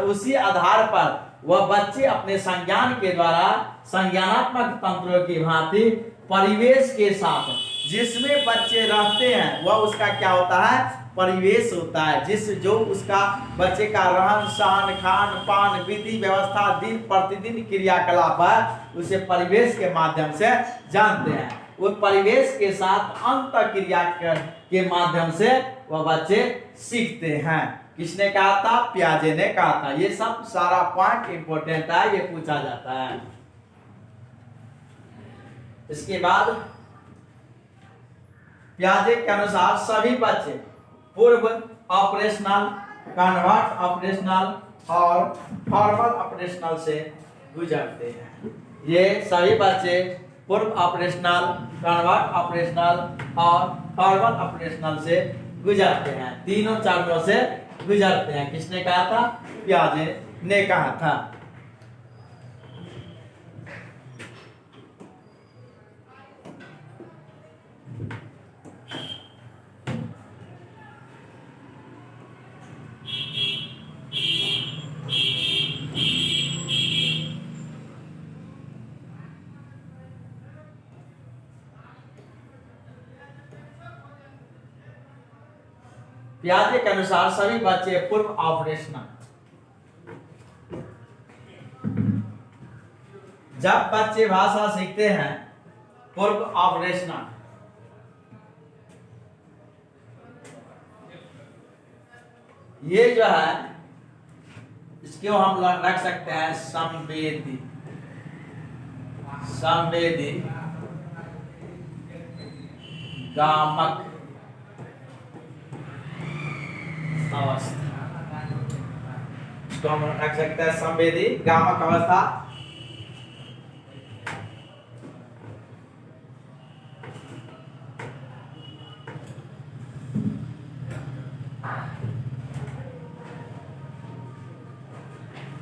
Speaker 1: उसी आधार पर वह बच्चे अपने संज्ञान के द्वारा संज्ञानात्मक तंत्रों की भांति परिवेश के साथ जिसमें बच्चे रहते हैं वह उसका क्या होता है? परिवेश होता है। जो उसका बच्चे का रहन सहन, खान पान, विधि व्यवस्था, दिन प्रतिदिन क्रियाकलाप है, उसे परिवेश के माध्यम से जानते हैं। वो परिवेश के साथ अंतःक्रिया के माध्यम से वह बच्चे सीखते हैं। किसने कहा था? पियाजे ने कहा था। ये सब सारा पॉइंट इंपॉर्टेंट है, ये पूछा जाता है। इसके बाद पियाजे के अनुसार सभी बच्चे पूर्व ऑपरेशनल, कन्वर्ट ऑपरेशनल और फॉर्मल ऑपरेशनल से गुजरते हैं। ये सभी बच्चे पूर्व ऑपरेशनल, कन्वर्ट ऑपरेशनल और फॉर्मल ऑपरेशनल से गुजरते हैं। तीनों चरणों से गुजरते हैं। किसने कहा था? पियाजे ने कहा था। पियाजे के अनुसार सभी बच्चे पूर्व ऑपरेशनल, जब बच्चे भाषा सीखते हैं पूर्व ऑपरेशनल, ये जो है इसको हम रख सकते हैं संवेदी गामक अवस्था, इसको हम रख सकते हैं संवेदी गामक अवस्था।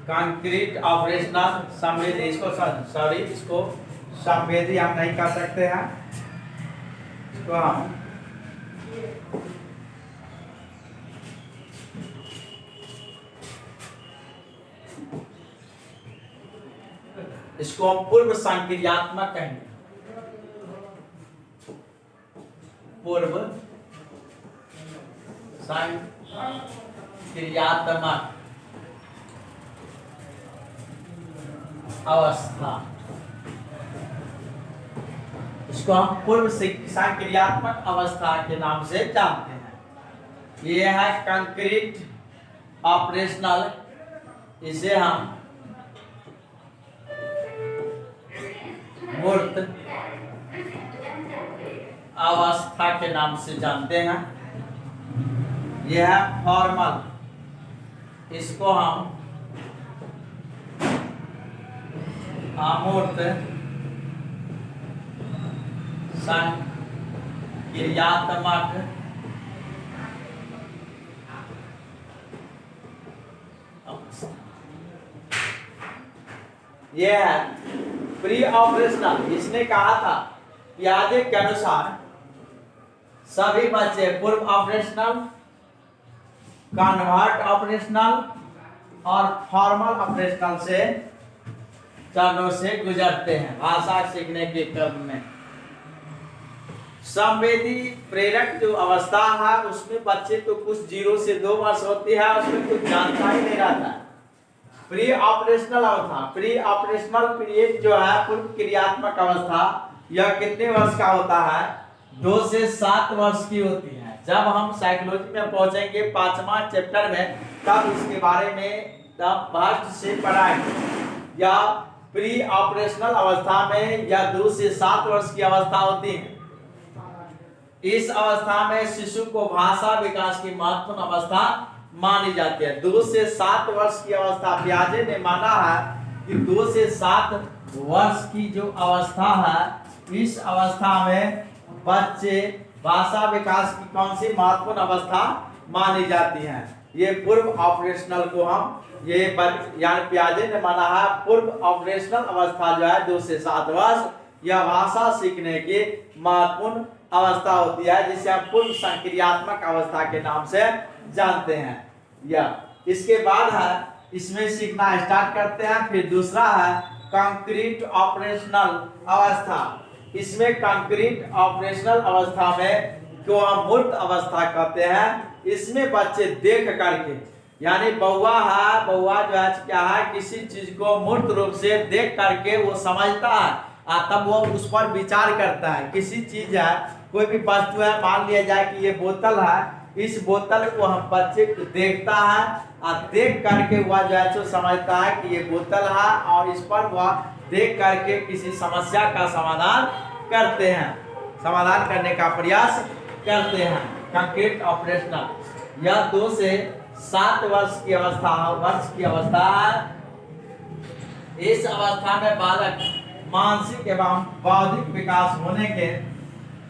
Speaker 1: कंक्रीट ऑपरेशनल संवेदी, इसको सॉरी इसको संवेदी हम नहीं कर सकते हैं, इसको हम पूर्व संक्रियात्मक कहेंगे, पूर्व संक्रियात्मक अवस्था, इसको हम पूर्व संक्रियात्मक अवस्था के नाम से जानते हैं। ये है कंक्रीट ऑपरेशनल, इसे हम मूर्त अवस्था के नाम से जानते हैं। यह है फॉर्मल, इसको हम अमूर्त संक्रियात्मक यह है प्री ऑपरेशनल। इसने कहा था पियाजे के अनुसार सभी बच्चे पूर्व ऑपरेशनल, कन्वर्ट ऑपरेशनल और फॉर्मल ऑपरेशनल से चरणों से गुजरते हैं भाषा सीखने के क्रम में। संवेदी प्रेरक जो अवस्था है उसमें बच्चे तो कुछ 0 से 2 वर्ष होती है, उसमें कुछ जानता ही नहीं रहता है। प्री ऑपरेशनल अवस्था, प्री ऑपरेशनल पीरियड जो है पूर्व क्रियात्मक अवस्था, यह कितने वर्ष का होता है? 2 से 7 वर्ष की होती है। जब हम साइकोलॉजी में पहुंचेंगे 5वां चैप्टर में, तब इसके बारे में तब फर्स्ट से पढ़ाएंगे। या प्री ऑपरेशनल अवस्था में या 2 से 7 वर्ष की अवस्था होती है। इस अवस्था में शिशु को भाषा विकास की महत्वपूर्ण अवस्था मानी जाती है। 2 से 7 वर्ष की अवस्था पियाजे ने माना है कि 2 से 7 वर्ष की जो अवस्था है, इस अवस्था में बच्चे भाषा विकास की कौन सी महत्वपूर्ण अवस्था मानी जाती है? ये पूर्व ऑपरेशनल को हम यानी पियाजे ने माना है पूर्व ऑपरेशनल अवस्था जो है 2 से 7 वर्ष, यह भाषा सीखने की महत्वपूर्ण अवस्था होती है, जिसे हम पूर्व संक्रियात्मक अवस्था के नाम से जानते हैं। या इसके बाद है इसमें सीखना स्टार्ट करते हैं। फिर दूसरा है कंक्रीट ऑपरेशनल अवस्था। इसमें कंक्रीट ऑपरेशनल अवस्था में जो हम मूर्त अवस्था कहते हैं, इसमें बच्चे देख करके, यानी बउआ है, बउआ जो है क्या है, किसी चीज को मूर्त रूप से देख करके वो समझता है और तब वो उस पर विचार करता है। किसी चीज है, कोई भी वस्तु है, मान लिया जाए कि ये बोतल है, इस बोतल को हम बच्चे को देखता है और देख करके वह जो है तो समझता है कि ये बोतल है, और इस पर वह देख करके किसी समस्या का समाधान करते हैं, समाधान करने का प्रयास करते हैं। कंक्रीट ऑपरेशनल यह 2 से 7 वर्ष की अवस्था है। इस अवस्था में बालक मानसिक एवं बौद्धिक विकास होने के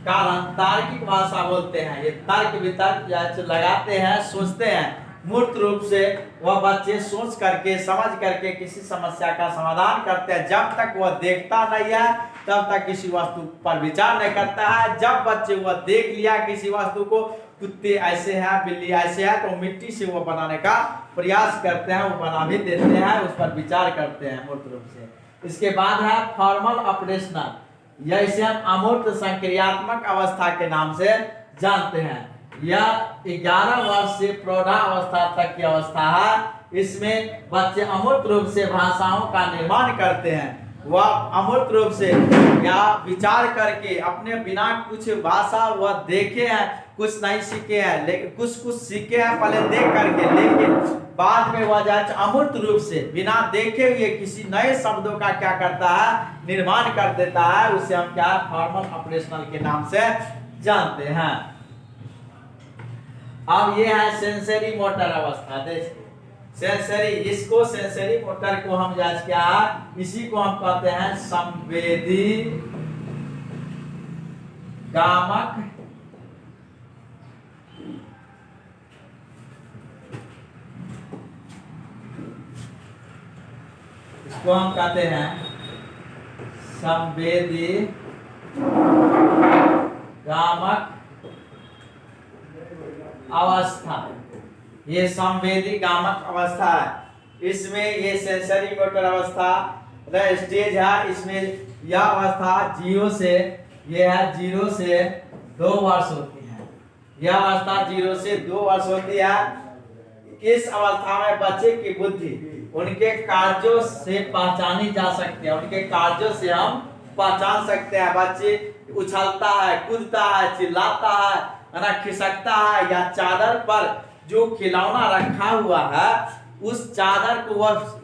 Speaker 1: कारण तार्किक भाषा बोलते हैं। ये तर्क वितर्क लगाते हैं, सोचते हैं। मूर्त रूप से वह बच्चे सोच करके, समझ करके किसी समस्या का समाधान करते हैं। जब तक वह देखता नहीं है तब तक किसी वस्तु पर विचार नहीं करता है। जब बच्चे वह देख लिया किसी वस्तु को, कुत्ते ऐसे हैं, बिल्ली ऐसे है, तो मिट्टी से वो बनाने का प्रयास करते हैं, वो बना भी देते हैं, उस पर विचार करते हैं मूर्त रूप से। इसके बाद है फॉर्मल ऑपरेशनल, यह इसे हम अमूर्त संक्रियात्मक अवस्था के नाम से जानते हैं। यह 11 वर्ष से प्रौढ़ावस्था तक की अवस्था है। इसमें बच्चे अमूर्त रूप से भाषाओं का निर्माण करते हैं। वह अमूर्त रूप से या विचार करके अपने बिना कुछ भाषा वह देखे हैं, कुछ नहीं सीखे हैं, लेकिन कुछ सीखे हैं पहले देख करके, लेकिन बाद में वह जाए अमूर्त रूप से बिना देखे हुए किसी नए शब्दों का क्या करता है, निर्माण कर देता है। उसे हम क्या फॉर्मल ऑपरेशनल के नाम से जानते हैं। अब ये है सेंसरी मोटर अवस्था। देखिए सेंसरी, इसको सेंसरी मोटर को हम जांच क्या, इसी को हम कहते हैं संवेदी गामक इसको हम कहते हैं संवेदी गामक अवस्था। ये संवेदी गामक अवस्था है। इसमें ये सेंसरी मोटर अवस्था स्टेज है। इसमें यह अवस्था 0 से, ये है 0 से 2 वर्ष होती है। यह अवस्था 0 से 2 वर्ष होती है। इस अवस्था में बच्चे की बुद्धि उनके कार्यों से पहचानी जा सकती है। उनके कार्यों से हम पहचान सकते हैं। बच्चे उछलता है, कूदता है, चिल्लाता है ना, खिसकता है, या चादर पर जो खिलौना रखा हुआ है उस चादर को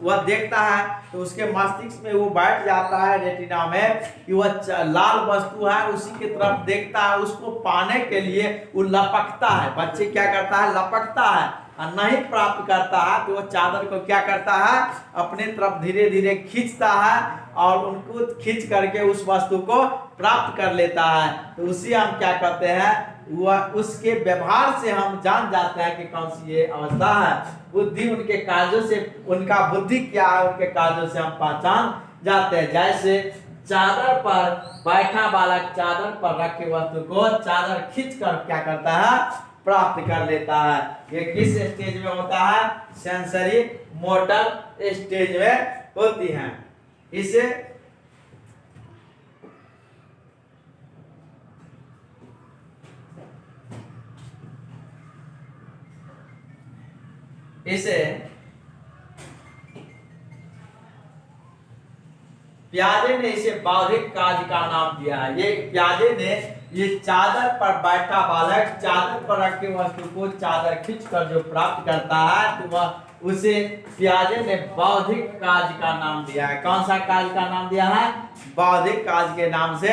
Speaker 1: वह देखता है तो उसके मस्तिष्क में वो बैठ जाता है, रेटिना में, कि वह लाल वस्तु है, उसी की तरफ देखता है। उसको पाने के लिए वो लपकता है। बच्चे क्या करता है? लपकता है। और नहीं प्राप्त करता है तो वो चादर को क्या करता है? अपने तरफ धीरे धीरे खींचता है और उनको खींच करके उस वस्तु को प्राप्त कर लेता है। तो उसी हम क्या कहते हैं? वह उसके व्यवहार से हम जान जाते हैं कि कौन सी ये अवस्था है। बुद्धि उनके कार्यों से, उनका बुद्धि क्या है, उनके कार्यों से हम पहचान जाते हैं। जैसे चादर पर बैठा बालक चादर पर रखे वस्तु को चादर खींच कर क्या करता है? प्राप्त कर लेता है। ये किस स्टेज में होता है? सेंसरी मोटर स्टेज में होती है। इसे प्याजे ने इसे बौद्धिक कार्य का नाम दिया है। ये प्याजे ने ये चादर पर बैठा बालक चादर पर रखे वस्तु को चादर खींचकर जो प्राप्त करता है तो वह उसे प्याजे ने बौद्धिक कार्य का नाम दिया है। कौन सा कार्य का नाम दिया है? बौद्धिक कार्य के नाम से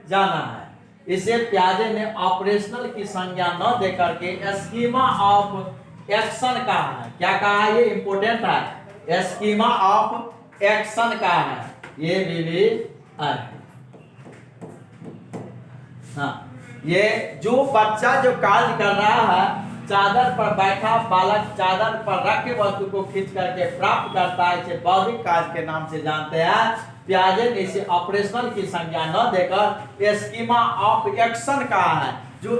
Speaker 1: जाना है। इसे प्याजे ने ऑपरेशनल की संज्ञा न देकर के स्कीमा ऑफ एक्शन कहा है। क्या कहा है? ये इंपोर्टेंट है। स्कीमा ऑफ एक्शन का है। ये भी है। हाँ, ये जो बच्चा जो कार्य कर रहा है, चादर पर बैठा बालक चादर पर रखे वस्तु को खींच करके प्राप्त करता है, इसे बौद्धिक कार्य के नाम से जानते हैं। प्याजे ने इसे ऑपरेशनल की संज्ञा न देकर स्कीमा ऑफ एक्शन कहा है। जो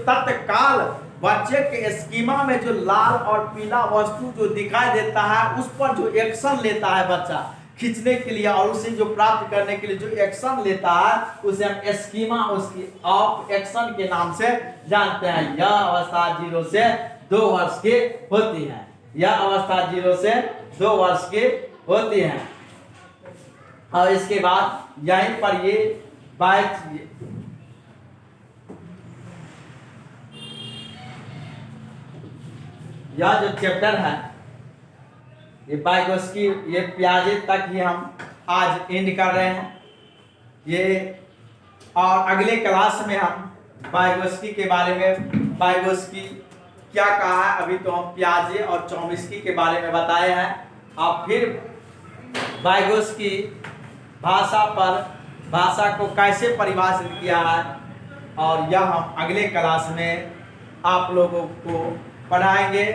Speaker 1: तत्काल बच्चे के स्कीमा में जो लाल और पीला वस्तु जो दिखाई देता है उस पर जो एक्शन लेता है बच्चा खींचने के लिए और उसे जो प्राप्त करने के लिए जो एक्शन लेता है उसे हम स्कीमा उसकी ऑफ एक्शन के नाम से जानते हैं। यह अवस्था 0 से 2 वर्ष की होती है। यह अवस्था 0 से 2 वर्ष की होती है। और इसके बाद यहीं पर ये यह जो चैप्टर है ये वाइगोत्स्की, ये प्याजे तक ही हम आज एंड कर रहे हैं। ये और अगले क्लास में हम वाइगोत्स्की के बारे में, वाइगोत्स्की क्या कहा है, अभी तो हम प्याजे और चॉम्स्की के बारे में बताए हैं। अब फिर वाइगोत्स्की भाषा को कैसे परिभाषित किया है और यह हम अगले क्लास में आप लोगों को पढ़ाएंगे।